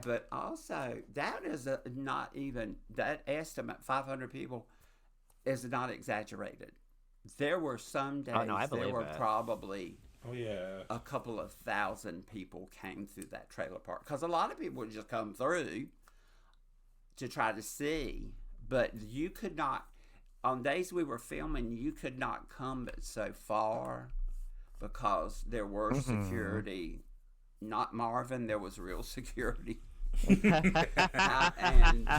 [SPEAKER 3] but also that is not even that estimate. 500 people is not exaggerated. there were some
[SPEAKER 1] Oh no,
[SPEAKER 3] days
[SPEAKER 1] I
[SPEAKER 3] there
[SPEAKER 1] believe
[SPEAKER 3] were
[SPEAKER 1] it.
[SPEAKER 3] probably
[SPEAKER 2] Oh yeah.
[SPEAKER 3] a couple of thousand people came through that trailer park because a lot of people would just come through to try to see, but you could not. On days we were filming, you could not come but so far because there were
[SPEAKER 1] Hmm.
[SPEAKER 3] security. Not Marvin, there was real security.
[SPEAKER 1] Hmm.
[SPEAKER 3] And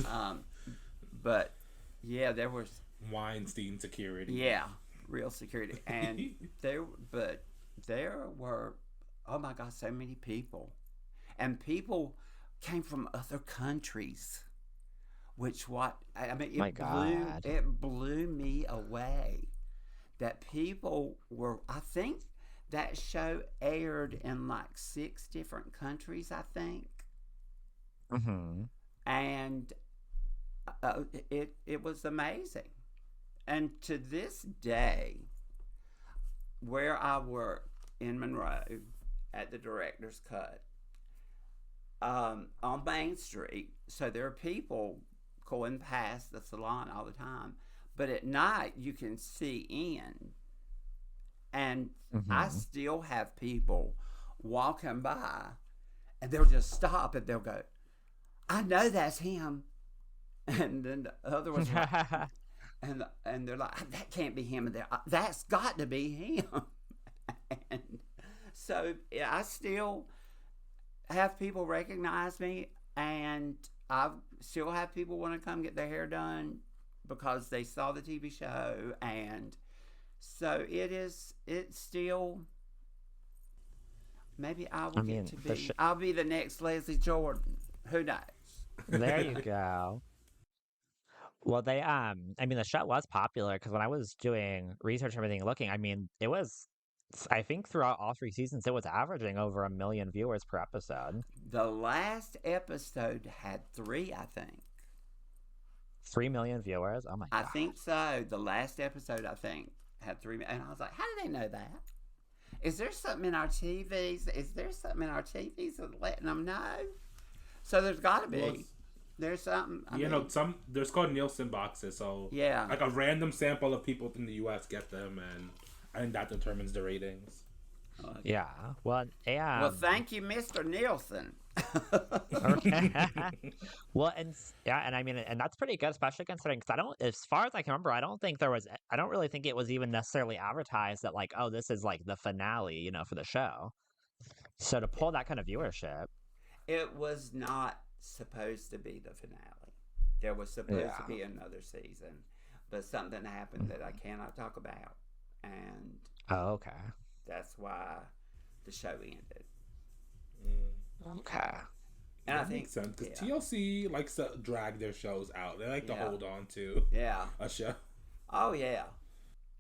[SPEAKER 3] but yeah, there was
[SPEAKER 2] Weinstein security.
[SPEAKER 3] yeah, real security. And there but there were, oh my god, so many people. And people came from other countries, which what I mean
[SPEAKER 1] My God.
[SPEAKER 3] it blew me away that people were, I think that show aired in like 6 different countries, I think.
[SPEAKER 1] Hmm.
[SPEAKER 3] And it was amazing. And to this day, where I work in Monroe at the director's cut, on Main Street, so there are people going past the salon all the time. But at night, you can see in, and I
[SPEAKER 1] Hmm.
[SPEAKER 3] still have people walking by, and they'll just stop and they'll go, "I know that's him," and then the other ones are like, and they're like, "That can't be him," and they're, "That's got to be him." And so yeah, I still have people recognize me, and I still have people want to come get their hair done because they saw the TV show, and so it's still, maybe I will
[SPEAKER 1] I
[SPEAKER 3] get
[SPEAKER 1] mean,
[SPEAKER 3] to be, I'll be the next Leslie Jordan. Who knows?
[SPEAKER 1] there you go. Well, I mean, the show was popular because when I was doing research and everything, looking, I mean, I think throughout all 3 seasons, it was averaging over 1 million viewers per episode.
[SPEAKER 3] The last episode had three, I think.
[SPEAKER 1] 3 million viewers. Oh my
[SPEAKER 3] I
[SPEAKER 1] God.
[SPEAKER 3] think so. The last episode, I think, had three. And I was like, how do they know that? Is there something in our TVs? Is there something in our TVs that's letting them know? So there's got to
[SPEAKER 2] Well,
[SPEAKER 3] be. There's something. I
[SPEAKER 2] you
[SPEAKER 3] mean,
[SPEAKER 2] know, there's called Nielsen boxes, so
[SPEAKER 3] yeah.
[SPEAKER 2] like a random sample of people in the U.S. get them, and I think that determines the ratings.
[SPEAKER 3] Okay.
[SPEAKER 1] Yeah. Well,
[SPEAKER 3] Well, thank you, Mr. Nielsen.
[SPEAKER 1] okay. Well, yeah, and I mean, and that's pretty good, especially considering because I don't, as far as I can remember, I don't really think it was even necessarily advertised that like, oh, this is like the finale, for the show. So to pull that kind of viewership,
[SPEAKER 3] It was not supposed to be the finale. There was supposed to
[SPEAKER 1] yeah.
[SPEAKER 3] be another season, but something happened that I cannot talk about, and
[SPEAKER 1] Oh, okay.
[SPEAKER 3] that's why the show ended.
[SPEAKER 1] Okay.
[SPEAKER 3] And I
[SPEAKER 2] That
[SPEAKER 3] think,
[SPEAKER 2] makes sense because
[SPEAKER 3] yeah,
[SPEAKER 2] TLC likes to drag their shows out. They like to
[SPEAKER 3] yeah,
[SPEAKER 2] hold on to
[SPEAKER 3] yeah,
[SPEAKER 2] a show.
[SPEAKER 3] oh yeah,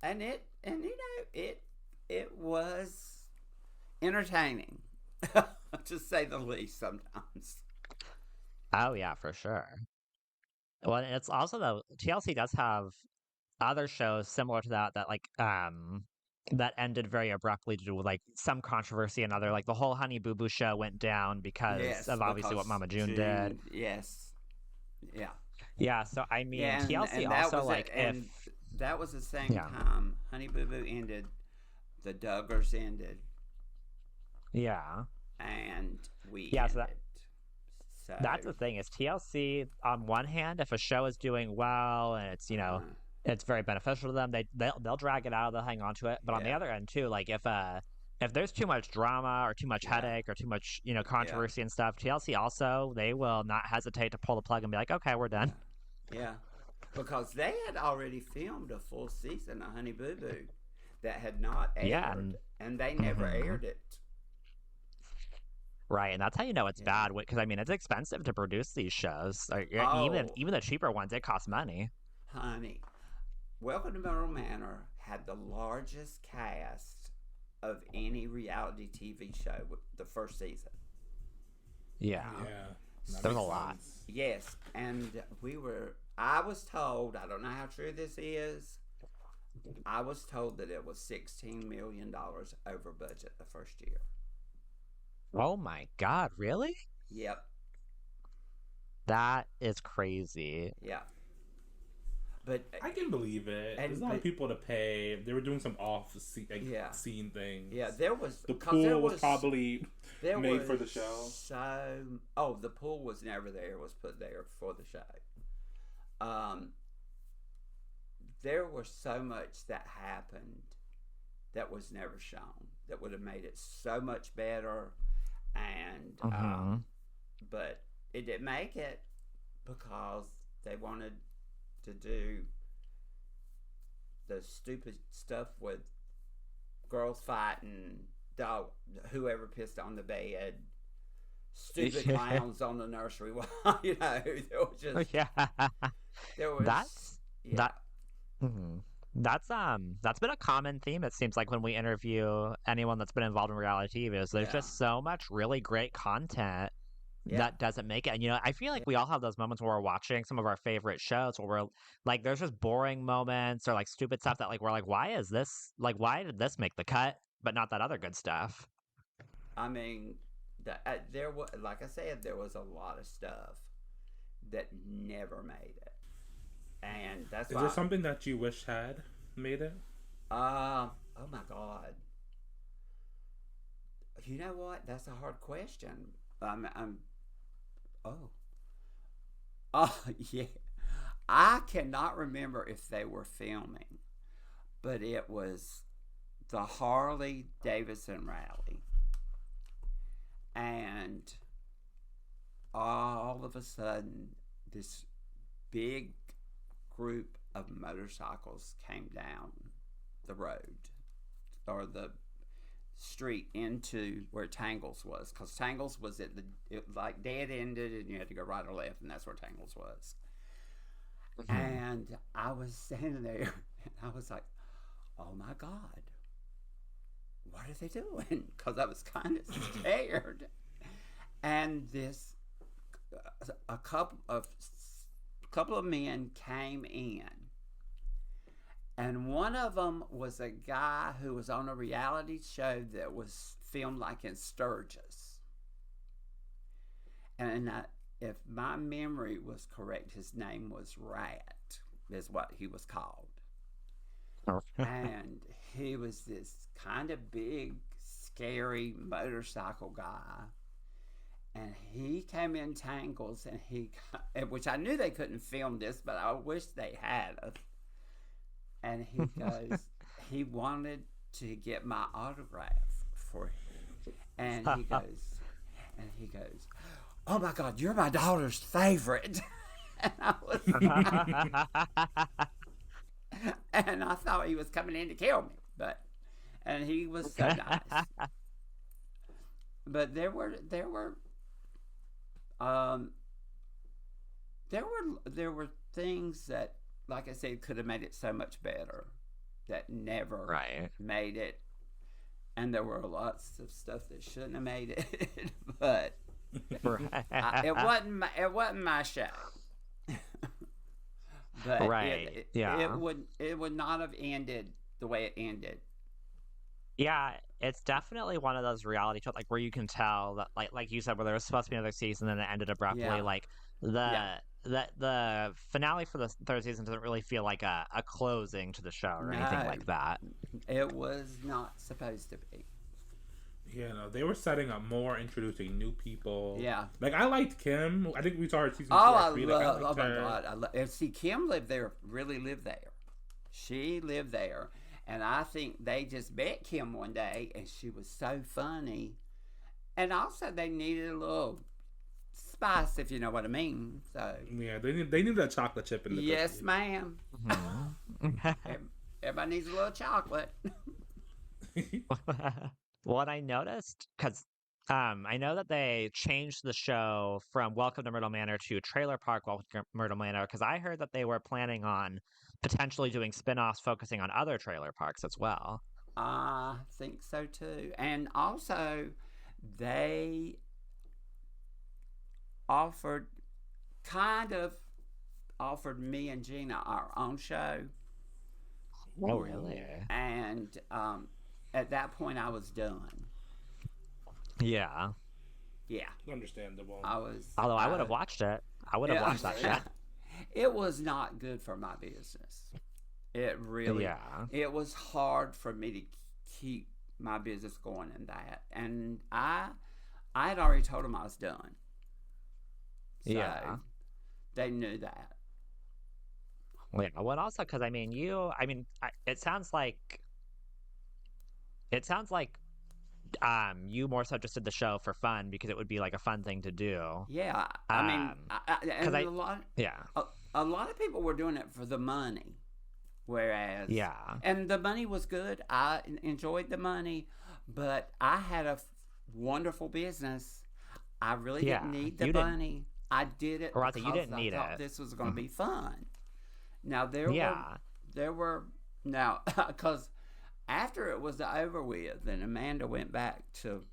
[SPEAKER 3] and it was entertaining, to say the least. Sometimes,
[SPEAKER 1] Oh yeah, for sure. Well, and it's also though TLC does have other shows similar to that like that ended very abruptly due to like some controversy and other like the whole Honey Boo Boo show went down because
[SPEAKER 3] yes,
[SPEAKER 1] of obviously what
[SPEAKER 3] because
[SPEAKER 1] Mama June did.
[SPEAKER 3] June, yes, yeah.
[SPEAKER 1] Yeah, so I mean
[SPEAKER 3] Yeah,
[SPEAKER 1] TLC
[SPEAKER 3] and that
[SPEAKER 1] also
[SPEAKER 3] was it,
[SPEAKER 1] like if
[SPEAKER 3] and that was the same
[SPEAKER 1] yeah.
[SPEAKER 3] time Honey Boo Boo ended, the Duggars ended,
[SPEAKER 1] Yeah.
[SPEAKER 3] and we
[SPEAKER 1] Yeah, so
[SPEAKER 3] ended. So,
[SPEAKER 1] that's the thing is TLC on one hand if a show is doing well and it's
[SPEAKER 3] uh,
[SPEAKER 1] it's very beneficial to them they'll drag it out they'll hang on to it but on the
[SPEAKER 3] yeah,
[SPEAKER 1] other end too like if there's too much drama or too much
[SPEAKER 3] yeah,
[SPEAKER 1] headache or too much
[SPEAKER 3] yeah,
[SPEAKER 1] controversy and stuff TLC also they will not hesitate to pull the plug and be like okay we're done.
[SPEAKER 3] yeah, yeah, because they had already filmed a full season of Honey Boo Boo that had not
[SPEAKER 1] Yeah
[SPEAKER 3] aired, and they never
[SPEAKER 1] mhm.
[SPEAKER 3] aired it.
[SPEAKER 1] Right and that's how you know it's
[SPEAKER 3] Yeah.
[SPEAKER 1] bad because I mean it's expensive to produce these shows like,
[SPEAKER 3] Oh,
[SPEAKER 1] even the cheaper ones it costs money.
[SPEAKER 3] honey, Welcome to Myrtle Manor had the largest cast of any reality TV show the first season.
[SPEAKER 1] Yeah,
[SPEAKER 2] Yeah, that
[SPEAKER 1] there's a
[SPEAKER 2] makes
[SPEAKER 1] lot.
[SPEAKER 2] sense.
[SPEAKER 3] Yes, and I was told, I don't know how true this is, I was told that it was $16 million over budget the first year.
[SPEAKER 1] Oh my God, really?
[SPEAKER 3] Yep,
[SPEAKER 1] That is crazy.
[SPEAKER 3] yeah. But
[SPEAKER 2] I can believe it.
[SPEAKER 3] and
[SPEAKER 2] There's a lot
[SPEAKER 3] but,
[SPEAKER 2] of people to pay. They were doing some
[SPEAKER 3] yeah,
[SPEAKER 2] scene things.
[SPEAKER 3] yeah. There was
[SPEAKER 2] The
[SPEAKER 3] because there
[SPEAKER 2] pool was probably
[SPEAKER 3] there
[SPEAKER 2] made
[SPEAKER 3] was
[SPEAKER 2] for the show.
[SPEAKER 3] the pool was never there. It was put there for the show. There was so much that happened that was never shown that would have made it so much better, and but it didn't make it because they wanted to do the stupid stuff with girls fighting, dog, whoever pissed on the bed, stupid clowns on the nursery wall. You know, there was just there was
[SPEAKER 1] That's
[SPEAKER 3] yeah.
[SPEAKER 1] that. Mhm. That's been a common theme. It seems like when we interview anyone that's been involved in reality TV, is there's
[SPEAKER 3] Yeah.
[SPEAKER 1] just so much really great content
[SPEAKER 3] Yeah.
[SPEAKER 1] that doesn't make it. And I feel like we all have those moments where we're watching some of our favorite shows where we're like, there's just boring moments or like stupid stuff that like we're like, why did this make the cut, but not that other good stuff?
[SPEAKER 3] I mean, there was, like I said, there was a lot of stuff that never made it, and that's
[SPEAKER 2] Is
[SPEAKER 3] why.
[SPEAKER 2] there something that you wish had made it?
[SPEAKER 3] Oh my God. You know what? That's a hard question. Oh. Oh, yeah. I cannot remember if they were filming, but it was the Harley Davidson rally. And all of a sudden, this big group of motorcycles came down the road or the street into where Tangles was, because Tangles was like dead ended and you had to go right or left, and that's where Tangles was. And I was standing there and I was like, oh my God, what are they doing? Because I was kind of scared. And a couple of men came in, and one of them was a guy who was on a reality show that was filmed like in Sturgis. And if my memory was correct, his name was Rat, is what he was called. And he was this kind of big, scary motorcycle guy. And he came in Tangles, and which I knew they couldn't film this, but I wish they had. And he goes, he wanted to get my autograph for him. And he goes, oh my God, you're my daughter's favorite. And I was and I thought he was coming in to kill me, and he was so nice. But there were things that, like I said, could have made it so much better that never made it. And there were lots of stuff that shouldn't have made it, but it wasn't my show. But it would not have ended the way it ended.
[SPEAKER 1] Yeah, it's definitely one of those reality shows like where you can tell that like you said, where there was supposed to be another season and it ended abruptly.
[SPEAKER 3] Yeah.
[SPEAKER 1] Like the finale for the third season doesn't really feel like a closing to the show or anything like that.
[SPEAKER 3] It was not supposed to be.
[SPEAKER 2] Yeah, no, they were setting up more, introducing new people.
[SPEAKER 3] Yeah.
[SPEAKER 2] Like, I liked Kim. I think we saw her season 4
[SPEAKER 3] Oh,
[SPEAKER 2] or 3.
[SPEAKER 3] oh my God. And see, Kim really lived there. She lived there. And I think they just met Kim one day, and she was so funny. And also, they needed a little spice, if you know what I mean. So
[SPEAKER 2] yeah, they need that chocolate chip in the
[SPEAKER 3] yes,
[SPEAKER 2] cookie.
[SPEAKER 3] ma'am. Everybody needs a little chocolate.
[SPEAKER 1] What I noticed, because I know that they changed the show from Welcome to Myrtle Manor to Trailer Park Welcome to Myrtle Manor, because I heard that they were planning on potentially doing spin-offs focusing on other trailer parks as well.
[SPEAKER 3] I think so too. And also, they offered me and Gina our own show.
[SPEAKER 1] Oh, really?
[SPEAKER 3] And at that point, I was done.
[SPEAKER 1] Yeah.
[SPEAKER 3] Yeah.
[SPEAKER 2] Understandable.
[SPEAKER 1] Although I would have watched it. I would have watched that show.
[SPEAKER 3] it was not good for my business. It really,
[SPEAKER 1] Yeah.
[SPEAKER 3] it was hard for me to keep my business going in that. And I had already told them I was done. So
[SPEAKER 1] Yeah.
[SPEAKER 3] they knew that.
[SPEAKER 1] Yeah. Well, also because it sounds like you more so just did the show for fun because it would be like a fun thing to do.
[SPEAKER 3] Yeah, I mean,
[SPEAKER 1] Um, because
[SPEAKER 3] and
[SPEAKER 1] yeah,
[SPEAKER 3] a lot of people were doing it for the money, whereas
[SPEAKER 1] yeah,
[SPEAKER 3] and the money was good. I enjoyed the money, but I had a wonderful business. I really didn't
[SPEAKER 1] yeah.
[SPEAKER 3] need the
[SPEAKER 1] You didn't,
[SPEAKER 3] money. I did it
[SPEAKER 1] or rather, you
[SPEAKER 3] because
[SPEAKER 1] didn't
[SPEAKER 3] I
[SPEAKER 1] need
[SPEAKER 3] thought
[SPEAKER 1] it.
[SPEAKER 3] this was going to
[SPEAKER 1] Mhm.
[SPEAKER 3] be fun. Now
[SPEAKER 1] Yeah.
[SPEAKER 3] there were now because after it was over with, and Amanda went back to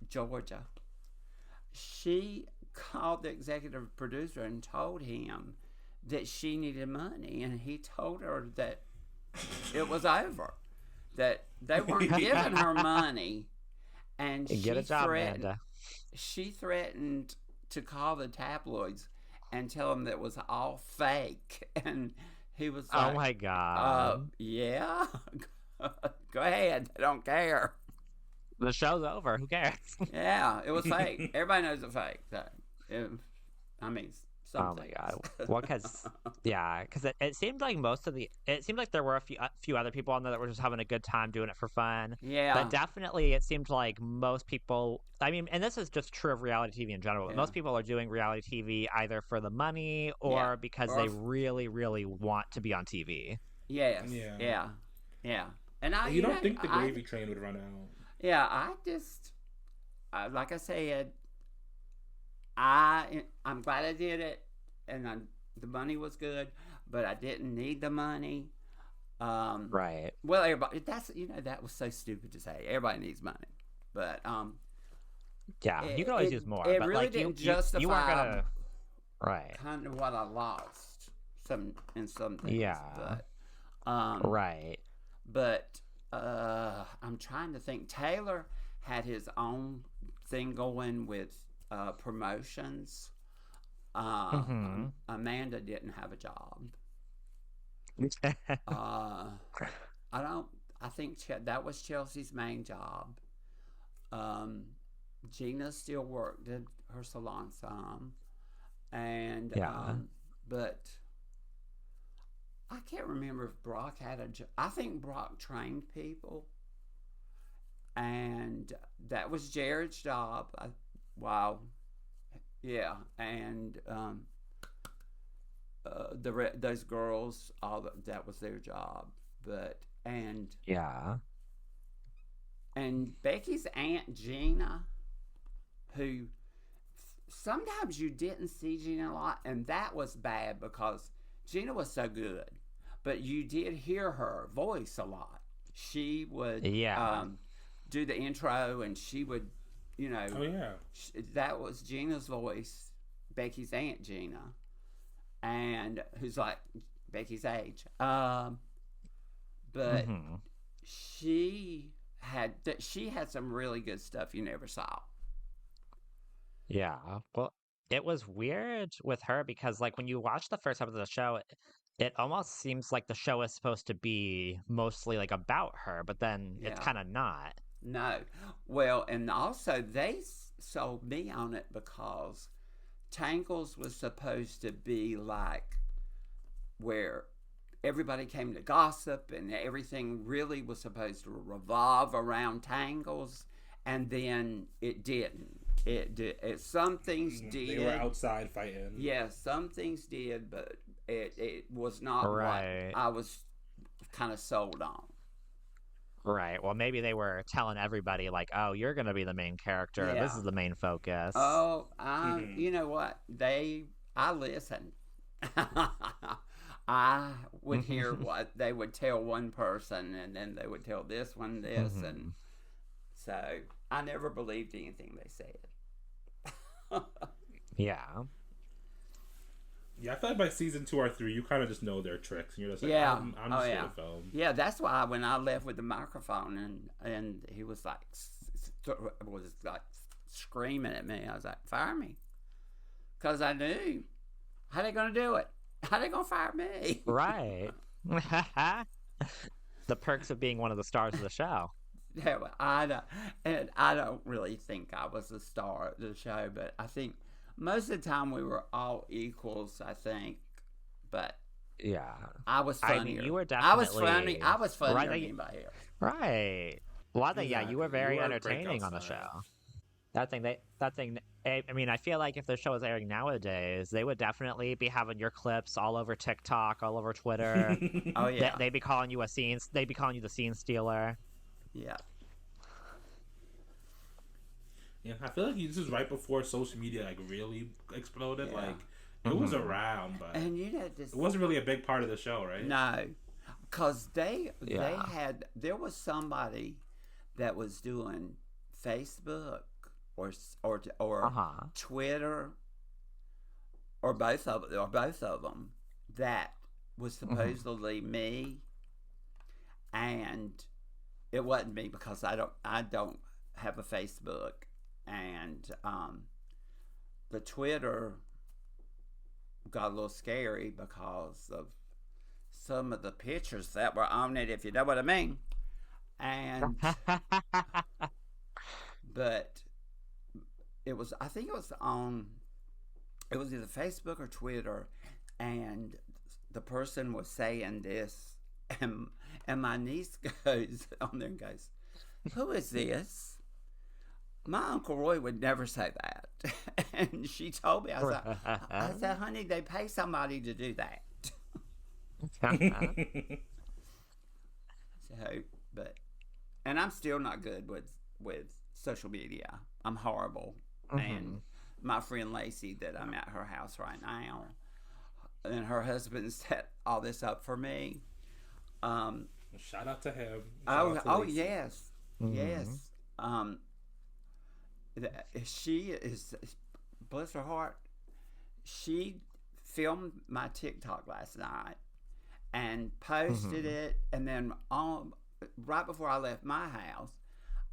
[SPEAKER 3] Georgia, she called the executive producer and told him that she needed money, and he told her that it was over, that they weren't giving her money, and
[SPEAKER 1] Get a job, Amanda.
[SPEAKER 3] she threatened to call the tabloids and tell them that it was all fake, and he was
[SPEAKER 1] Oh
[SPEAKER 3] like,
[SPEAKER 1] my God.
[SPEAKER 3] yeah, go ahead, I don't care.
[SPEAKER 1] The show's over. Who cares?
[SPEAKER 3] Yeah, it was fake. Everybody knows it's fake. So, it, I mean, some
[SPEAKER 1] Oh my God.
[SPEAKER 3] things.
[SPEAKER 1] Well, because it seemed like it seemed like there were a few other people on there that were just having a good time doing it for fun.
[SPEAKER 3] Yeah,
[SPEAKER 1] But definitely it seemed like most people, I mean, and this is just true of reality TV in general, but
[SPEAKER 3] yeah,
[SPEAKER 1] most people are doing reality TV either for the money
[SPEAKER 3] yeah.
[SPEAKER 1] or because
[SPEAKER 3] Or
[SPEAKER 1] they really, really want to be on TV.
[SPEAKER 3] yes,
[SPEAKER 2] Yeah.
[SPEAKER 3] yeah, yeah. And I,
[SPEAKER 2] Well, you
[SPEAKER 3] you know,
[SPEAKER 2] don't think the gravy train would run out?
[SPEAKER 3] yeah, like I said, I'm glad I did it, and the money was good, but I didn't need the money.
[SPEAKER 1] Right.
[SPEAKER 3] Well, everybody, that was so stupid to say. Everybody needs money, but
[SPEAKER 1] Yeah. You could always use more,
[SPEAKER 3] it
[SPEAKER 1] but
[SPEAKER 3] really
[SPEAKER 1] like
[SPEAKER 3] didn't
[SPEAKER 1] you weren't
[SPEAKER 3] justify
[SPEAKER 1] gonna. Right.
[SPEAKER 3] kind of what I lost in some things.
[SPEAKER 1] Yeah.
[SPEAKER 3] But
[SPEAKER 1] Right.
[SPEAKER 3] but I'm trying to think. Taylor had his own thing going with promotions. Amanda didn't have a job. Uh, I don't. I think that was Chelsea's main job. Um, Gina still worked at her salon some, and
[SPEAKER 1] Yeah.
[SPEAKER 3] but I can't remember if Brock had a job. I think Brock trained people, and that was Jared's job. Wow, yeah, and those girls, that was their job. But
[SPEAKER 1] Yeah.
[SPEAKER 3] and Becky's aunt Gina, who sometimes you didn't see Gina a lot, and that was bad because Gina was so good, but you did hear her voice a lot. She would
[SPEAKER 1] Yeah.
[SPEAKER 3] do the intro, and she would,
[SPEAKER 2] Oh yeah.
[SPEAKER 3] that was Gina's voice, Becky's aunt Gina, and who's like Becky's age. But
[SPEAKER 1] Mhm.
[SPEAKER 3] she had some really good stuff you never saw.
[SPEAKER 1] Yeah. Well, it was weird with her because, like, when you watch the first episode of the show, it almost seems like the show is supposed to be mostly like about her, but then it's
[SPEAKER 3] Yeah.
[SPEAKER 1] kind of not.
[SPEAKER 3] No. Well, and also they sold me on it because Tangles was supposed to be like where everybody came to gossip and everything really was supposed to revolve around Tangles, and then it didn't. It did. Some things did.
[SPEAKER 2] They were outside fighting.
[SPEAKER 3] Yeah, some things did, but it was not
[SPEAKER 1] Right.
[SPEAKER 3] what I was kind of sold on.
[SPEAKER 1] Right. Well, maybe they were telling everybody, like, oh, you're going to be the main character. This
[SPEAKER 3] Yeah.
[SPEAKER 1] is the main focus.
[SPEAKER 3] Oh,
[SPEAKER 2] Mhm.
[SPEAKER 3] you know what? I listened. I would hear what they would tell one person, and then they would tell this one this, and so I never believed anything they said.
[SPEAKER 1] Yeah.
[SPEAKER 2] Yeah, I feel like by season 2 or 3, you kind of just know their tricks, and you're just like,
[SPEAKER 3] Yeah.
[SPEAKER 2] I'm just here to film.
[SPEAKER 3] Yeah, that's why when I left with the microphone and he was like screaming at me, I was like, fire me, because I knew how they gonna do it. How they gonna fire me?
[SPEAKER 1] Right. The perks of being one of the stars of the show.
[SPEAKER 3] Yeah, well, I don't really think I was the star of the show, but I think most of the time we were all equals. I think, but
[SPEAKER 1] Yeah.
[SPEAKER 3] I was
[SPEAKER 1] I mean,
[SPEAKER 3] funnier.
[SPEAKER 1] you were
[SPEAKER 3] I was funny.
[SPEAKER 1] definitely
[SPEAKER 3] I was funnier
[SPEAKER 1] right.
[SPEAKER 3] than anybody else.
[SPEAKER 1] Right. Well, yeah, you were
[SPEAKER 2] Exactly. You
[SPEAKER 1] very
[SPEAKER 2] were a breakout
[SPEAKER 1] entertaining on the
[SPEAKER 2] star.
[SPEAKER 1] show. That thing. I mean, I feel like if the show was airing nowadays, they would definitely be having your clips all over TikTok, all over Twitter.
[SPEAKER 3] Oh
[SPEAKER 1] They,
[SPEAKER 3] yeah,
[SPEAKER 1] they'd be calling you a scene. They'd be calling you the scene stealer.
[SPEAKER 3] yeah.
[SPEAKER 2] Yeah, I feel like this is right before social media like really exploded.
[SPEAKER 3] Yeah.
[SPEAKER 2] Like it was
[SPEAKER 1] Mhm.
[SPEAKER 2] around, but
[SPEAKER 3] And you know this.
[SPEAKER 2] it wasn't really a big part of the show, right?
[SPEAKER 3] No, because they
[SPEAKER 1] Yeah.
[SPEAKER 3] there was somebody that was doing Facebook or
[SPEAKER 1] Uh-huh.
[SPEAKER 3] Twitter or both of them that was supposedly me, and it wasn't me because I don't have a Facebook, and the Twitter got a little scary because of some of the pictures that were on it, if you know what I mean. And but I think it was either Facebook or Twitter, and the person was saying this, and my niece goes on there and goes, "Who is this?" My Uncle Roy would never say that. And she told me, I said, honey, they pay somebody to do that. So, and I'm still not good with social media. I'm horrible. And my friend Lacey, that I'm at her house right now, and her husband set all this up for me.
[SPEAKER 2] Shout out to him. Shout out to Lacey.
[SPEAKER 3] Yes, yes. She is, bless her heart, she filmed my TikTok last night and posted it, and then right before I left my house,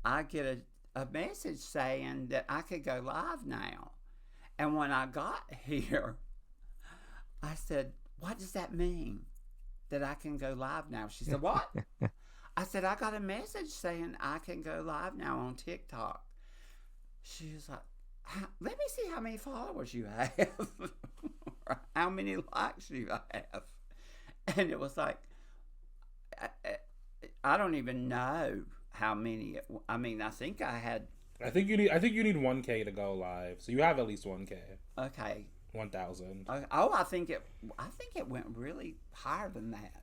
[SPEAKER 3] I get a message saying that I could go live now. And when I got here, I said, "What does that mean? That I can go live now?" She said, "What?" I said, "I got a message saying I can go live now on TikTok." She was like, "Let me see how many followers you have, or how many likes you have." And it was like, I don't even know how many. I mean, I think I had.
[SPEAKER 2] I think you need 1K to go live. So you have at least 1K.
[SPEAKER 3] Okay.
[SPEAKER 2] 1,000.
[SPEAKER 3] I think it went really higher than that.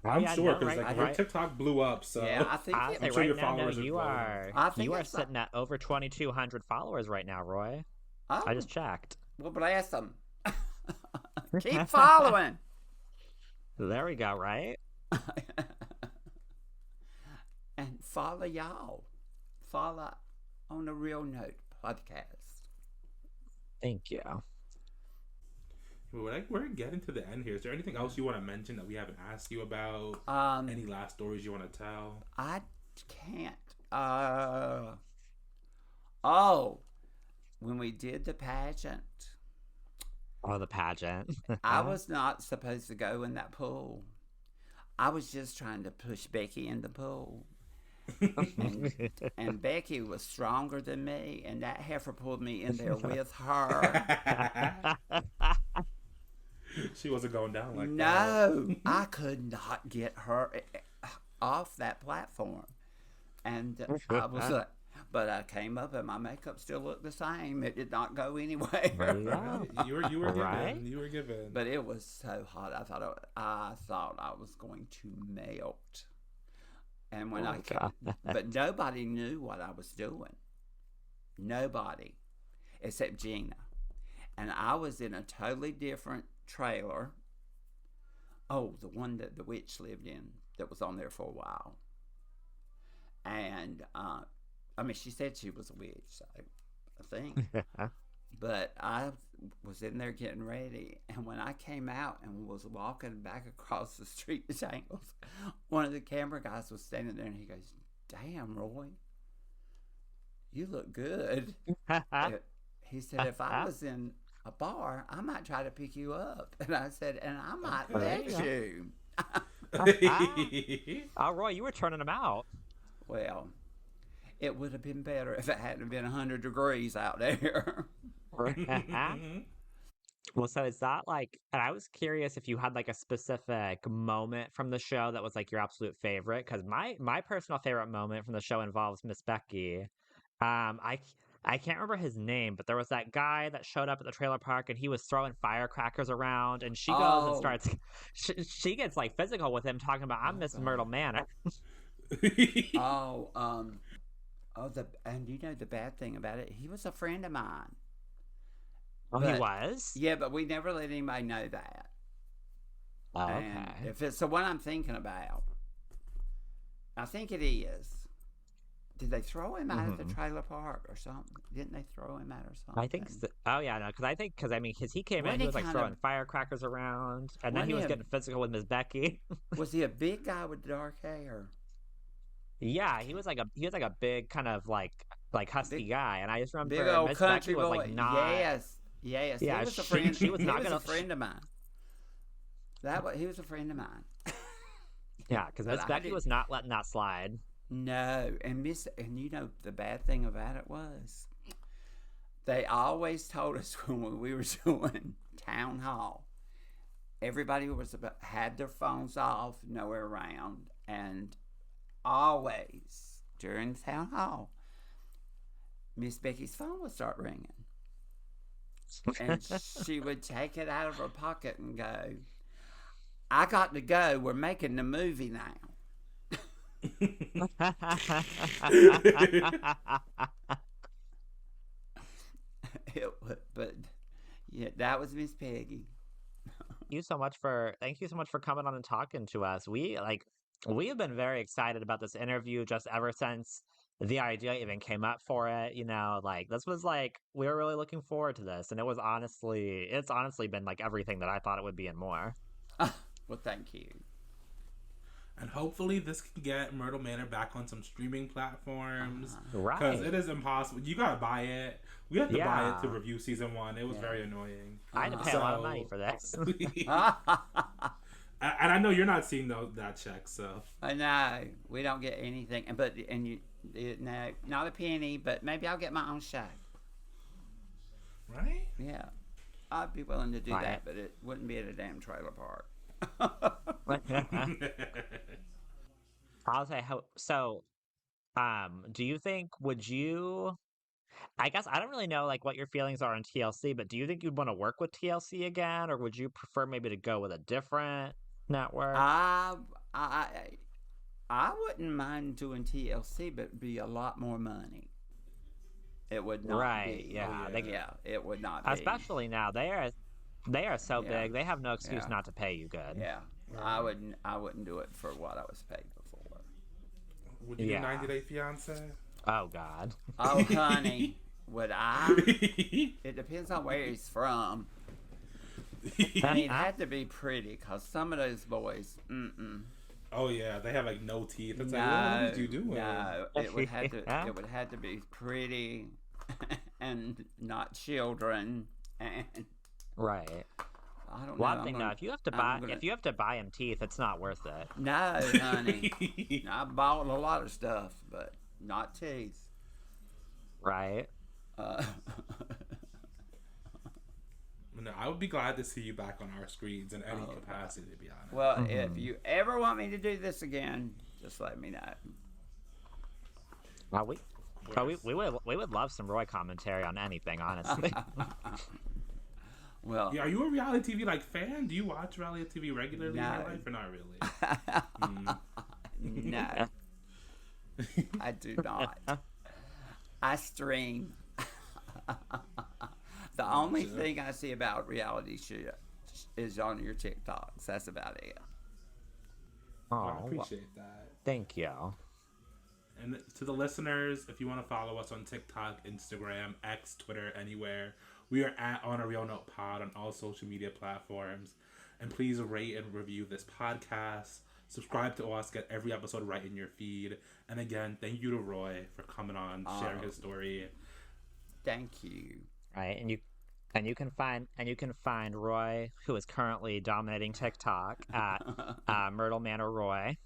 [SPEAKER 2] I'm
[SPEAKER 1] yeah,
[SPEAKER 2] sure
[SPEAKER 1] no,
[SPEAKER 2] because
[SPEAKER 1] right-
[SPEAKER 2] your
[SPEAKER 1] right.
[SPEAKER 2] TikTok blew up. So
[SPEAKER 3] Yeah, I think
[SPEAKER 1] I
[SPEAKER 3] it.
[SPEAKER 1] say
[SPEAKER 2] I'm sure
[SPEAKER 1] right
[SPEAKER 2] your
[SPEAKER 1] now, no,
[SPEAKER 2] followers are
[SPEAKER 1] you
[SPEAKER 2] growing.
[SPEAKER 1] are
[SPEAKER 3] I think
[SPEAKER 1] you are
[SPEAKER 3] it's like-
[SPEAKER 1] sitting at over 2,200 followers right now, Roy.
[SPEAKER 3] Oh,
[SPEAKER 1] I just checked.
[SPEAKER 3] well, bless them. Keep following.
[SPEAKER 1] There we go. Right.
[SPEAKER 3] And follow y'all. Follow on the Real Note podcast.
[SPEAKER 1] Thank you.
[SPEAKER 2] We're getting to the end here. Is there anything else you want to mention that we haven't asked you about? Any last stories you want to tell?
[SPEAKER 3] I can't. When we did the pageant,
[SPEAKER 1] Oh, the pageant.
[SPEAKER 3] I was not supposed to go in that pool. I was just trying to push Becky in the pool. And Becky was stronger than me, and that heifer pulled me in there with her.
[SPEAKER 2] She wasn't going down like that.
[SPEAKER 3] No, I could not get her off that platform. And I was like, but I came up and my makeup still looked the same. It did not go anywhere.
[SPEAKER 1] Yeah.
[SPEAKER 2] You were
[SPEAKER 1] Right?
[SPEAKER 2] given. You were given.
[SPEAKER 3] But it was so hot. I thought I was going to melt. And when
[SPEAKER 1] Oh, God.
[SPEAKER 3] but nobody knew what I was doing. Nobody, except Gina. And I was in a totally different trailer. Oh, the one that the witch lived in that was on there for a while. And I mean, she said she was a witch, so I think. But I was in there getting ready, and when I came out and was walking back across the street to Jangles, one of the camera guys was standing there, and he goes, "Damn, Roy, you look good." He said, "If I was in a bar, I might try to pick you up. And I said, and I might
[SPEAKER 1] Oh, there you
[SPEAKER 3] let
[SPEAKER 1] go.
[SPEAKER 3] you.
[SPEAKER 1] Oh, Roy, you were turning them out.
[SPEAKER 3] Well, it would have been better if it hadn't been 100 degrees out there.
[SPEAKER 1] Well, so is that like, and I was curious if you had like a specific moment from the show that was like your absolute favorite, because my personal favorite moment from the show involves Miss Becky. I can't remember his name, but there was that guy that showed up at the trailer park and he was throwing firecrackers around, and she goes and
[SPEAKER 3] Oh,
[SPEAKER 1] starts, she gets like physical with him, talking about I'm
[SPEAKER 3] oh
[SPEAKER 1] Miss Myrtle
[SPEAKER 3] God.
[SPEAKER 1] Manor.
[SPEAKER 3] Oh, and you know the bad thing about it, he was a friend of mine.
[SPEAKER 1] Oh, he
[SPEAKER 3] But
[SPEAKER 1] was.
[SPEAKER 3] yeah, but we never let anybody know that.
[SPEAKER 1] Oh,
[SPEAKER 3] And
[SPEAKER 1] okay.
[SPEAKER 3] if it's the one I'm thinking about, I think it is. Did they throw him out of the
[SPEAKER 1] Hmm.
[SPEAKER 3] trailer park or something? Didn't they throw him out or
[SPEAKER 1] I think
[SPEAKER 3] something?
[SPEAKER 1] so. Oh yeah, no, because I mean, because he came in,
[SPEAKER 3] Wasn't
[SPEAKER 1] he
[SPEAKER 3] he
[SPEAKER 1] was like
[SPEAKER 3] kind of?
[SPEAKER 1] throwing firecrackers around, and then
[SPEAKER 3] Wasn't
[SPEAKER 1] he
[SPEAKER 3] he
[SPEAKER 1] was
[SPEAKER 3] a?
[SPEAKER 1] getting physical with Miss Becky.
[SPEAKER 3] Was he a big guy with dark hair? I
[SPEAKER 1] Yeah,
[SPEAKER 3] can't.
[SPEAKER 1] he was like a big kind of like husky
[SPEAKER 3] Big,
[SPEAKER 1] guy, and I just
[SPEAKER 3] big
[SPEAKER 1] remember
[SPEAKER 3] old
[SPEAKER 1] Miss Becky
[SPEAKER 3] country
[SPEAKER 1] was like
[SPEAKER 3] boy.
[SPEAKER 1] not.
[SPEAKER 3] Yes, yes. He
[SPEAKER 1] Yeah,
[SPEAKER 3] was a friend.
[SPEAKER 1] she was
[SPEAKER 3] He
[SPEAKER 1] not
[SPEAKER 3] was a
[SPEAKER 1] gonna.
[SPEAKER 3] friend of mine. He was a friend of mine.
[SPEAKER 1] Yeah, because
[SPEAKER 3] But
[SPEAKER 1] Miss
[SPEAKER 3] I
[SPEAKER 1] Becky
[SPEAKER 3] did
[SPEAKER 1] was not letting that slide.
[SPEAKER 3] no. And you know the bad thing about it was they always told us when we were doing town hall. Everybody had their phones off, nowhere around, and always during town hall, Miss Becky's phone would start ringing, and she would take it out of her pocket and go, "I got to go. We're making the movie now." But yeah, that was Miss Peggy.
[SPEAKER 1] Thank you so much for coming on and talking to us. We have been very excited about this interview just ever since the idea even came up for it. Like this was like we were really looking forward to this, and it's honestly been like everything that I thought it would be and more.
[SPEAKER 3] Well, thank you.
[SPEAKER 2] And hopefully this can get Myrtle Manor back on some streaming platforms. Because it
[SPEAKER 1] Right.
[SPEAKER 2] is impossible. You gotta buy it. We had to buy it to
[SPEAKER 1] Yeah.
[SPEAKER 2] review season 1. It was
[SPEAKER 3] Yeah.
[SPEAKER 2] very annoying.
[SPEAKER 1] I had to pay a lot of money for this.
[SPEAKER 2] And I know you're not seeing that check, so.
[SPEAKER 3] I know we don't get anything, and you no, not a penny. But maybe I'll get my own show.
[SPEAKER 2] Right?
[SPEAKER 3] Yeah, I'd be willing to do
[SPEAKER 1] Right.
[SPEAKER 3] that, but it wouldn't be at a damn trailer park.
[SPEAKER 1] I'll say how so do you think would you I guess I don't really know like what your feelings are on TLC, but do you think you'd want to work with TLC again, or would you prefer maybe to go with a different network?
[SPEAKER 3] I I I wouldn't mind doing TLC, but it'd be a lot more money. It would not
[SPEAKER 1] Right,
[SPEAKER 3] be.
[SPEAKER 1] yeah.
[SPEAKER 2] Oh, yeah.
[SPEAKER 3] Yeah, it would not be.
[SPEAKER 1] Especially now. They are so
[SPEAKER 3] Yeah,
[SPEAKER 1] big. They have no excuse
[SPEAKER 3] yeah,
[SPEAKER 1] not to pay you good.
[SPEAKER 3] yeah.
[SPEAKER 2] Right.
[SPEAKER 3] I wouldn't do it for what I was paid before.
[SPEAKER 2] Would you do
[SPEAKER 1] Yeah.
[SPEAKER 2] 90 Day Fiance?
[SPEAKER 1] Oh God.
[SPEAKER 3] Oh, honey, would I? It depends on where he's from. And he'd have to be pretty, cause some of those boys,
[SPEAKER 2] Oh, yeah. They have like no teeth. It's like, what
[SPEAKER 3] no,
[SPEAKER 2] did you do?
[SPEAKER 3] no, it would have to be pretty, and not children, and
[SPEAKER 1] Right.
[SPEAKER 3] I don't know.
[SPEAKER 1] One thing though, if you have to
[SPEAKER 3] I'm gonna,
[SPEAKER 1] buy him teeth, it's not worth it.
[SPEAKER 3] no, honey, I bought a lot of stuff, but not teeth.
[SPEAKER 1] Right.
[SPEAKER 3] Uh,
[SPEAKER 2] No, I would be glad to see you back on our screens in any capacity, to be honest.
[SPEAKER 3] well, if you ever want me to do this again, just let me know.
[SPEAKER 1] Well, we would love some Roy commentary on anything, honestly.
[SPEAKER 3] Well,
[SPEAKER 2] Yeah, are you a reality TV like fan? Do you watch reality TV regularly in
[SPEAKER 3] No.
[SPEAKER 2] your life or not really?
[SPEAKER 3] no, I do not. I stream. The only thing I see about reality shit is on your TikToks. That's about it.
[SPEAKER 2] I
[SPEAKER 1] Oh, well,
[SPEAKER 2] appreciate that.
[SPEAKER 1] thank you.
[SPEAKER 2] And to the listeners, if you want to follow us on TikTok, Instagram, X, Twitter, anywhere, we are at On a Real Note Pod on all social media platforms. And please rate and review this podcast. Subscribe to us, get every episode right in your feed. And again, thank you to Roy for coming on, sharing his story.
[SPEAKER 3] Thank you.
[SPEAKER 1] Right, and And you can find Roy, who is currently dominating TikTok, at Myrtle Manor Roy.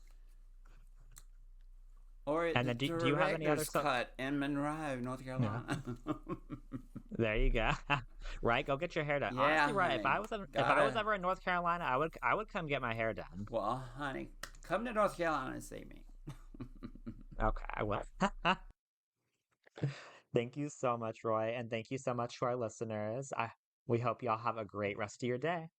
[SPEAKER 3] Or at
[SPEAKER 1] And
[SPEAKER 3] the
[SPEAKER 1] then do you have any other
[SPEAKER 3] director's cut in Monroe, North
[SPEAKER 1] Yeah.
[SPEAKER 3] Carolina.
[SPEAKER 1] There you go. Right, go get your hair done.
[SPEAKER 3] Yeah,
[SPEAKER 1] Honestly, right, if
[SPEAKER 3] honey.
[SPEAKER 1] I was
[SPEAKER 3] Gotta.
[SPEAKER 1] ever in North Carolina, I would come get my hair done.
[SPEAKER 3] Well, honey, come to North Carolina and see me.
[SPEAKER 1] Okay, I will. Thank you so much, Roy, and thank you so much to our listeners. We hope y'all have a great rest of your day.